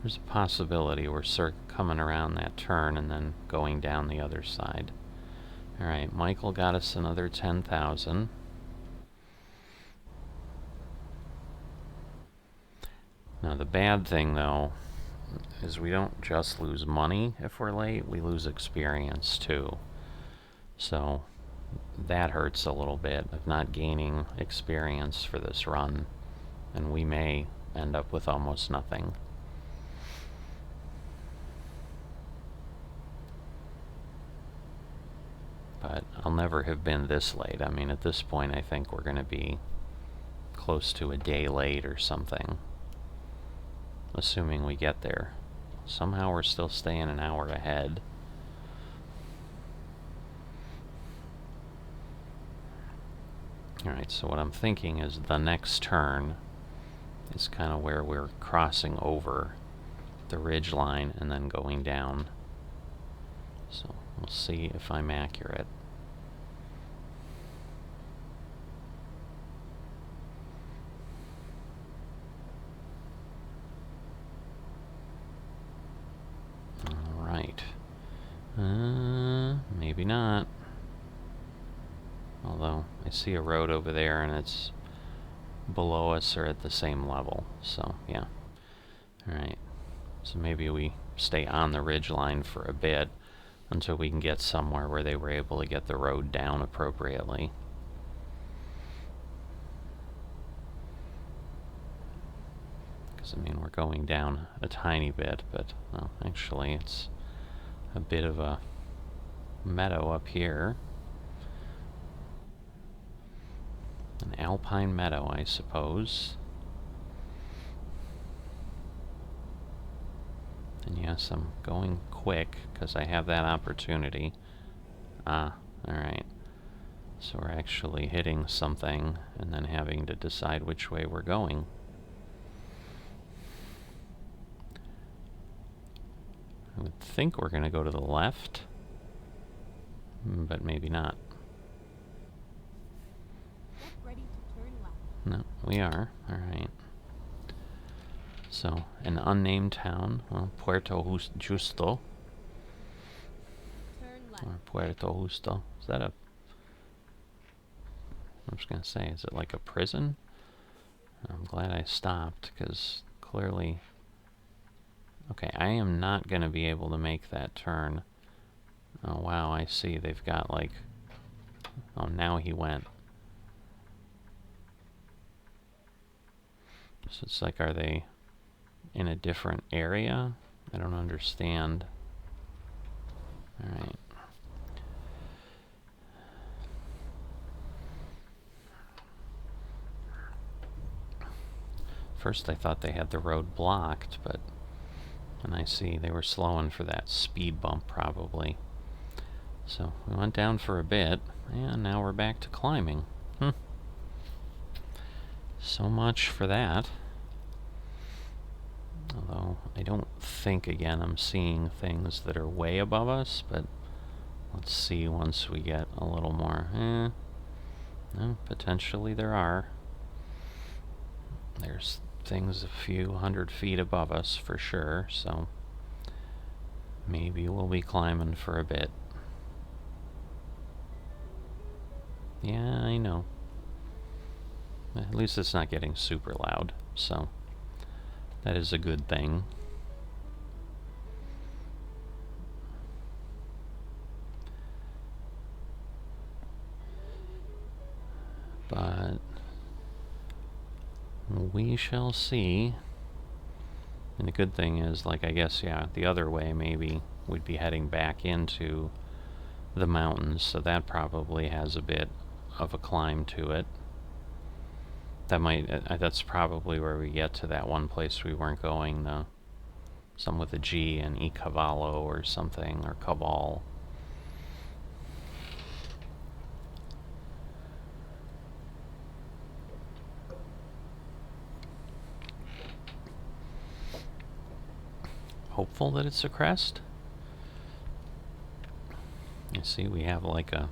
Speaker 1: There's a possibility we're coming around that turn and then going down the other side. Alright, Michael got us another 10,000. Now the bad thing, though, is we don't just lose money if we're late, we lose experience too. So that hurts a little bit of not gaining experience for this run, and we may end up with almost nothing. But I'll never have been this late. I mean, at this point, I think we're going to be close to a day late or something, assuming we get there. Somehow we're still staying an hour ahead. Alright, so what I'm thinking is the next turn is kind of where we're crossing over the ridge line and then going down. So we'll see if I'm accurate. Alright. Maybe not. Although I see a road over there and it's below us or at the same level. So, yeah. Alright. So maybe we stay on the ridge line for a bit until we can get somewhere where they were able to get the road down appropriately. Because, I mean, we're going down a tiny bit, but, well, actually it's a bit of a meadow up here. An alpine meadow, I suppose. And yes, I'm going quick because I have that opportunity. Alright. So we're actually hitting something and then having to decide which way we're going. I would think we're going to go to the left, but maybe not.
Speaker 2: Get ready to turn left.
Speaker 1: No, we are. Alright. So, an unnamed town, well, Puerto Justo.
Speaker 2: Turn left.
Speaker 1: Or Puerto Justo. Is that a... I'm just going to say, is it like a prison? I'm glad I stopped, because clearly... Okay, I am not going to be able to make that turn. Oh, wow, I see. They've got, like... Oh, now he went. So it's like, are they in a different area? I don't understand. Alright. First I thought they had the road blocked, but... And I see they were slowing for that speed bump, probably. So we went down for a bit, and now we're back to climbing. So much for that. Although, I don't think, again, I'm seeing things that are way above us, but let's see once we get a little more. No, potentially there are. There's things a few 100 feet above us for sure, so maybe we'll be climbing for a bit. Yeah, I know. At least it's not getting super loud, so That is a good thing. But we shall see. And the good thing is, like, I guess, yeah, the other way, maybe we'd be heading back into the mountains, so that probably has a bit of a climb to it. That might, that's probably where we get to that one place we weren't going, some with a G and E Cavallo or something, or Cabal. Hopeful that it's a crest. You see, we have like a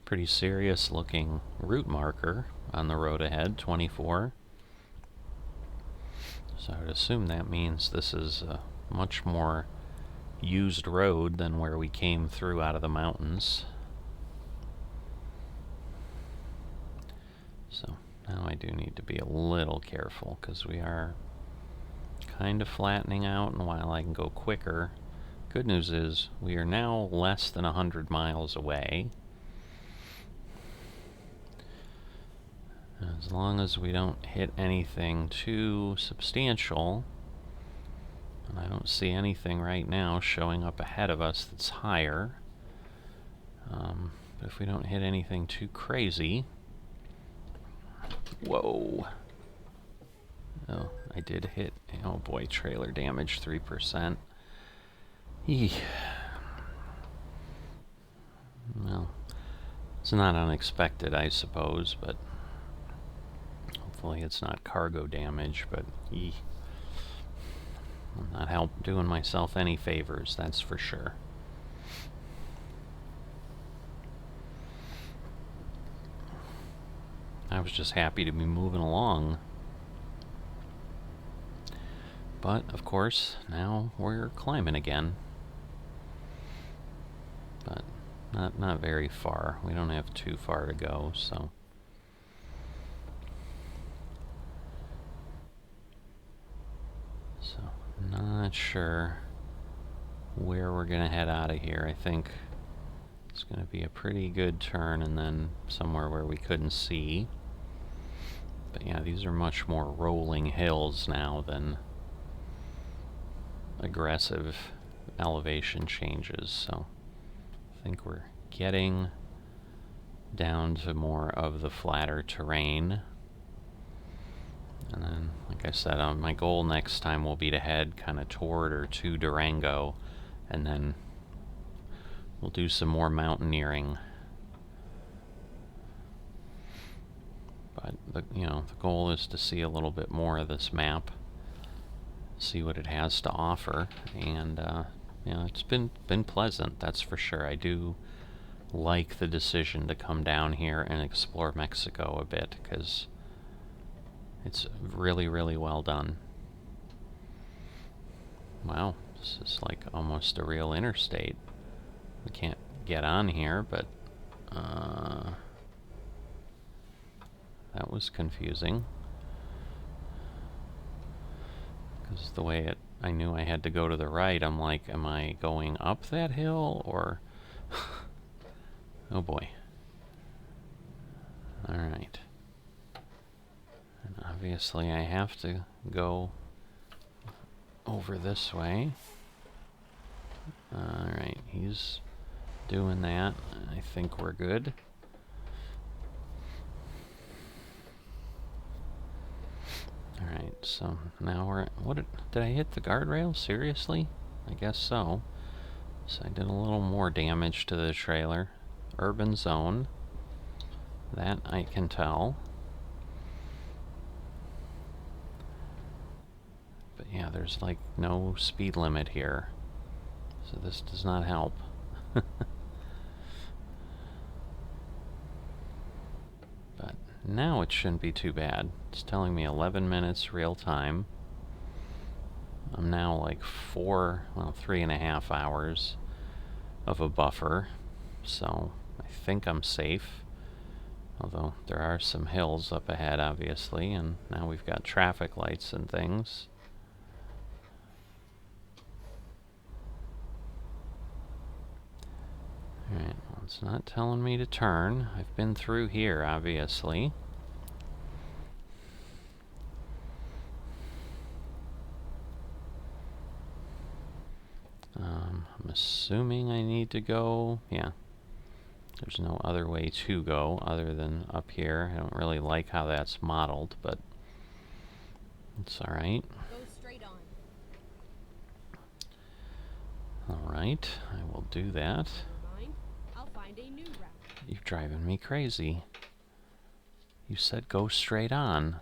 Speaker 1: pretty serious looking route marker on the road ahead, 24. So I would assume that means this is a much more used road than where we came through out of the mountains. So now I do need to be a little careful because we are kind of flattening out, and while I can go quicker, good news is we are now less than 100 miles away. As long as we don't hit anything too substantial, and I don't see anything right now showing up ahead of us that's higher, but if we don't hit anything too crazy... Whoa! Oh, I did hit... Oh boy, trailer damage 3%. Eeh. Well, it's not unexpected, I suppose, but... Hopefully it's not cargo damage, but eeh. I'm not doing myself any favors, that's for sure. I was just happy to be moving along. But, of course, now we're climbing again. But not very far. We don't have too far to go, so... So, not sure where we're going to head out of here. I think it's going to be a pretty good turn and then somewhere where we couldn't see. But yeah, these are much more rolling hills now than aggressive elevation changes, so I think we're getting down to more of the flatter terrain. And then, like I said, my goal next time will be to head kind of toward or to Durango, and then we'll do some more mountaineering. But the goal is to see a little bit more of this map, see what it has to offer, and it's been pleasant, that's for sure. I do like the decision to come down here and explore Mexico a bit, because it's really, really well done. Wow, this is like almost a real interstate. We can't get on here, but that was confusing. Because the way I knew I had to go to the right, I'm like, am I going up that hill, or... Oh boy. Alright. And obviously I have to go over this way. Alright, he's doing that. I think we're good. Alright, so now we're at... Did I hit the guardrail? Seriously? I guess so. So I did a little more damage to the trailer. Urban zone. That I can tell. But yeah, there's like no speed limit here. So this does not help. But now it shouldn't be too bad. It's telling me 11 minutes real time. I'm now like 3.5 hours of a buffer. So I think I'm safe. Although there are some hills up ahead, obviously, and now we've got traffic lights and things. Alright, well, it's not telling me to turn. I've been through here, obviously. I'm assuming I need to go, yeah. There's no other way to go other than up here. I don't really like how that's modeled, but it's alright.
Speaker 2: Go straight on.
Speaker 1: Alright, I will do that.
Speaker 2: Never mind. I'll find a new route.
Speaker 1: You're driving me crazy. You said go straight on.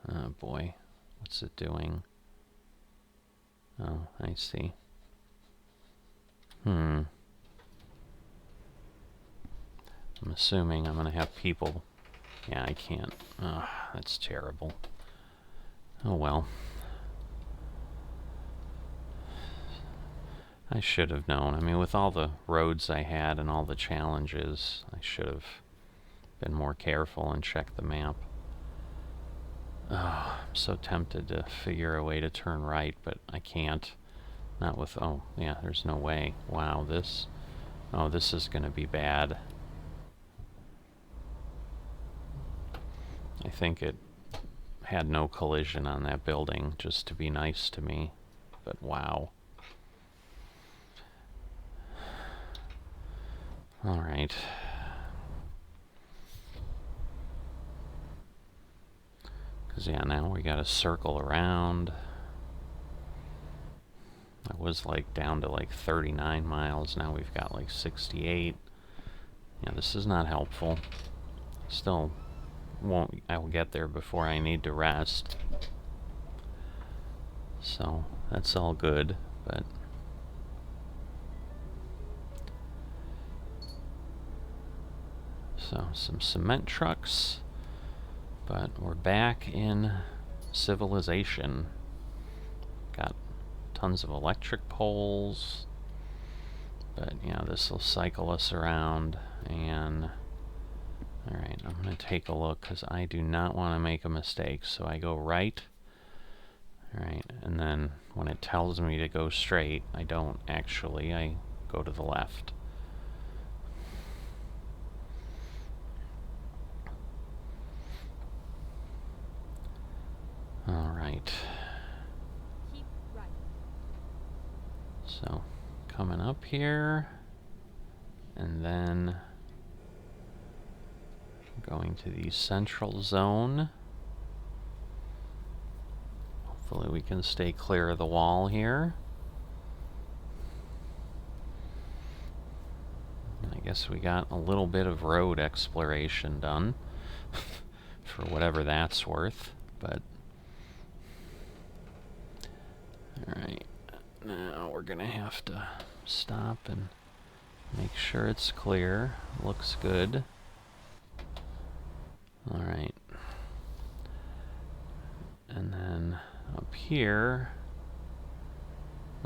Speaker 1: Oh boy, what's it doing? Oh, I see. I'm assuming I'm gonna have people. Yeah, I can't. Ugh, that's terrible. Oh well. I should have known. I mean, with all the roads I had and all the challenges, I should have been more careful and checked the map. Oh, I'm so tempted to figure a way to turn right, but I can't. Not with, oh, yeah, there's no way. Wow, this, oh, this is gonna be bad. I think it had no collision on that building, just to be nice to me, but wow. Alright. Because, yeah, now we gotta circle around. I was like down to like 39 miles. Now we've got like 68. Yeah, this is not helpful. Still won't, I will get there before I need to rest. So that's all good, but so some cement trucks, but we're back in civilization. Got tons of electric poles, but yeah, this will cycle us around. And alright, I'm gonna take a look because I do not want to make a mistake, so I go right. Alright, and then when it tells me to go straight, I don't actually, I go to the left. Alright.
Speaker 2: Keep right.
Speaker 1: So, coming up here, and then going to the central zone. Hopefully we can stay clear of the wall here. I guess we got a little bit of road exploration done, for whatever that's worth, but alright, now we're gonna have to stop and make sure it's clear. Looks good. Alright. And then up here,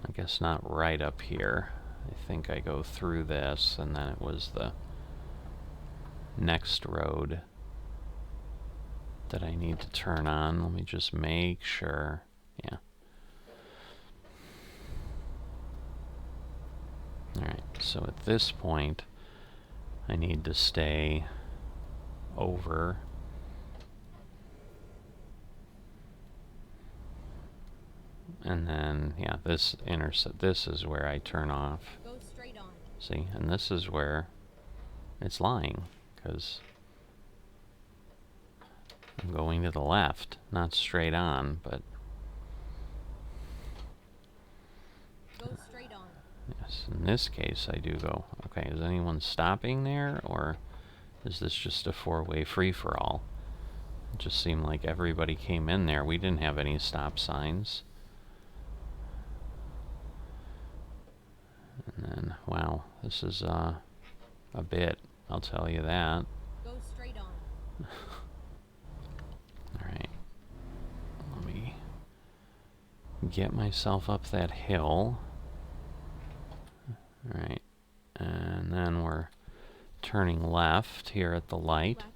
Speaker 1: I guess not right up here. I think I go through this, and then it was the next road that I need to turn on. Let me just make sure. Yeah. Alright, so at this point, I need to stay over. And then, yeah, this this is where I turn off.
Speaker 2: Go straight on.
Speaker 1: See, and this is where it's lying, because I'm going to the left, not straight on, but
Speaker 2: Go straight on.
Speaker 1: yes, in this case I do go. Okay, is anyone stopping there, or is this just a four-way free-for-all? It just seemed like everybody came in there. We didn't have any stop signs. And then, wow, this is a bit, I'll tell you that.
Speaker 2: Go straight on.
Speaker 1: Alright. Let me get myself up that hill. Alright. And then we're turning left here at the light.
Speaker 2: Left.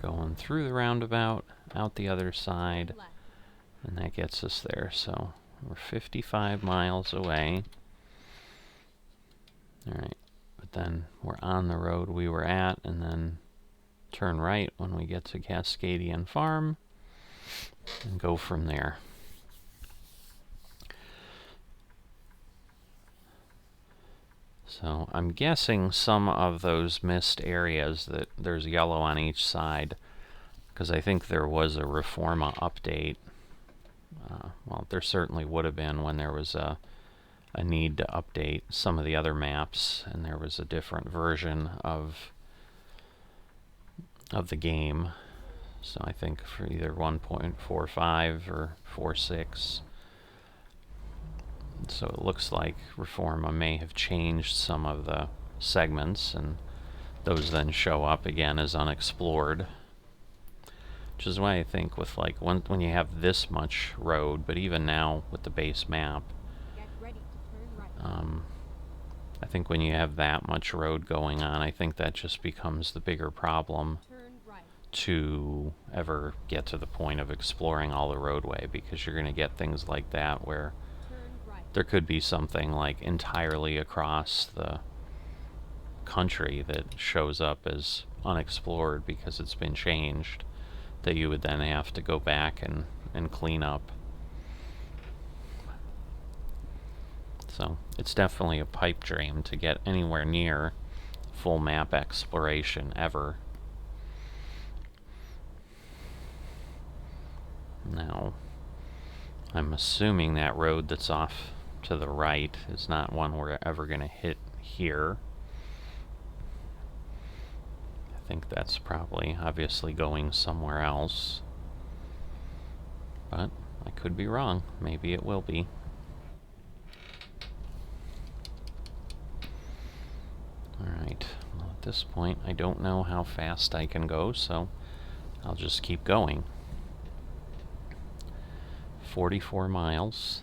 Speaker 1: going through the roundabout, out the other side,
Speaker 2: Keep left.
Speaker 1: and that gets us there. So we're 55 miles away. Alright, but then we're on the road we were at, and then turn right when we get to Cascadian Farm, and go from there. So I'm guessing some of those missed areas that there's yellow on each side, because I think there was a Reforma update. Well, there certainly would have been when there was a need to update some of the other maps, and there was a different version of the game. So I think for either 1.45 or 4.6. So it looks like Reforma may have changed some of the segments, and those then show up again as unexplored. Which is why I think with like when you have this much road, but even now with the base map,
Speaker 2: Get ready to turn right.
Speaker 1: I think when you have that much road going on, I think that just becomes the bigger problem
Speaker 2: Turn right.
Speaker 1: to ever get to the point of exploring all the roadway, because you're going to get things like that where
Speaker 2: Turn right.
Speaker 1: there could be something like entirely across the country that shows up as unexplored because it's been changed, that you would then have to go back and clean up. So it's definitely a pipe dream to get anywhere near full map exploration ever. Now, I'm assuming that road that's off to the right is not one we're ever going to hit here. I think that's probably obviously going somewhere else. But I could be wrong. Maybe it will be. Alright, well, at this point I don't know how fast I can go, so I'll just keep going. 44 miles.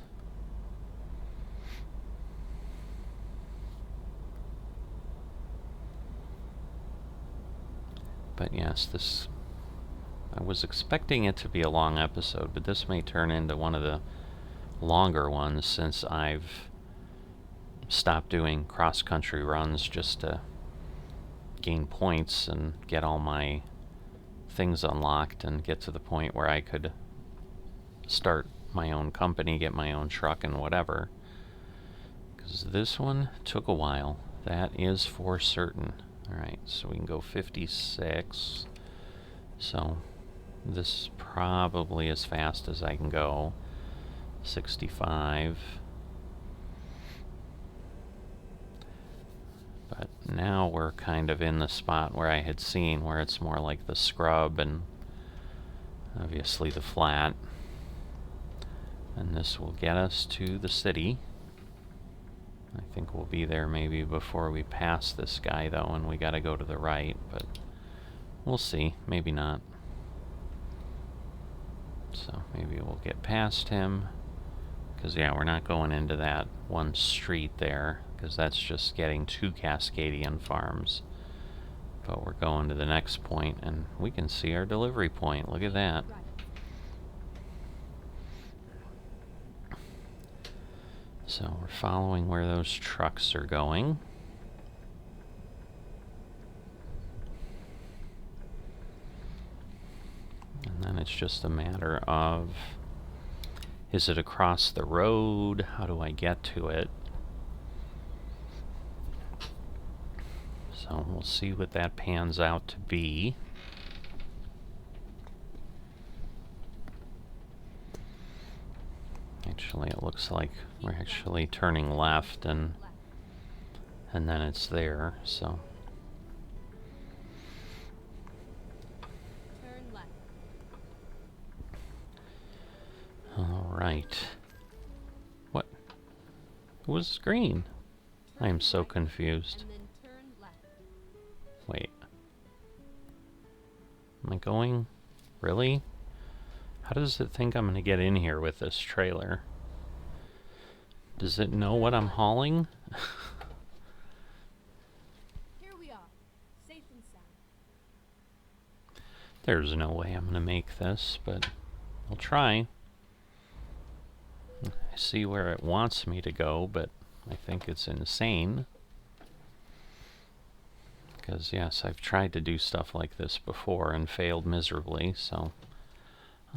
Speaker 1: But yes, I was expecting it to be a long episode, but this may turn into one of the longer ones since I've stopped doing cross-country runs just to gain points and get all my things unlocked and get to the point where I could start my own company, get my own truck and whatever. Because this one took a while. That is for certain. Alright, so we can go 56. So this is probably as fast as I can go. 65. But now we're kind of in the spot where I had seen where it's more like the scrub and obviously the flat. And this will get us to the city. I think we'll be there maybe before we pass this guy though, and we gotta go to the right, but we'll see. Maybe not. So maybe we'll get past him. Because yeah, we're not going into that one street there, because that's just getting to Cascadian Farms. But we're going to the next point, and we can see our delivery point. Look at that.
Speaker 2: Right.
Speaker 1: So we're following where those trucks are going. And then it's just a matter of, is it across the road? How do I get to it? So we'll see what that pans out to be. Actually, it looks like we're actually turning left, and then it's there, so.
Speaker 2: Turn left.
Speaker 1: Alright. What? It was green. I am so confused.
Speaker 2: And then turn left.
Speaker 1: Wait. Am I going? Really? How does it think I'm going to get in here with this trailer? Does it know what I'm hauling?
Speaker 2: Here we are, safe and sound.
Speaker 1: There's no way I'm going to make this, but I'll try. I see where it wants me to go, but I think it's insane. Because, yes, I've tried to do stuff like this before and failed miserably, so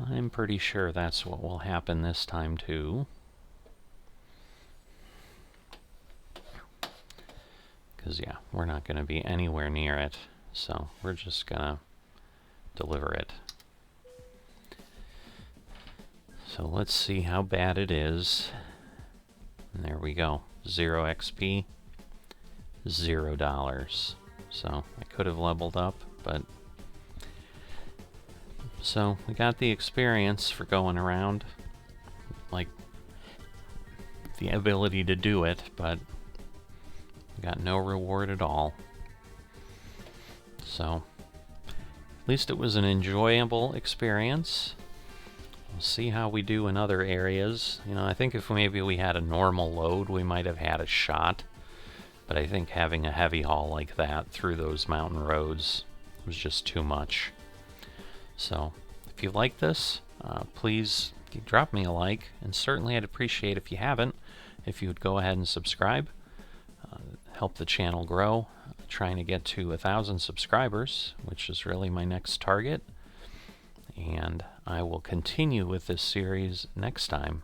Speaker 1: I'm pretty sure that's what will happen this time, too. Because, yeah, we're not going to be anywhere near it, so we're just going to deliver it. So let's see how bad it is. And there we go. 0 XP, $0. So I could have leveled up, but... So we got the experience for going around. Like, the ability to do it, but got no reward at all. So, at least it was an enjoyable experience. We'll see how we do in other areas. You know, I think if maybe we had a normal load, we might have had a shot. But I think having a heavy haul like that through those mountain roads was just too much. So, if you like this, please drop me a like. And certainly I'd appreciate if you haven't, if you would go ahead and subscribe. Help the channel grow. Trying to get to 1,000 subscribers, which is really my next target. And I will continue with this series next time.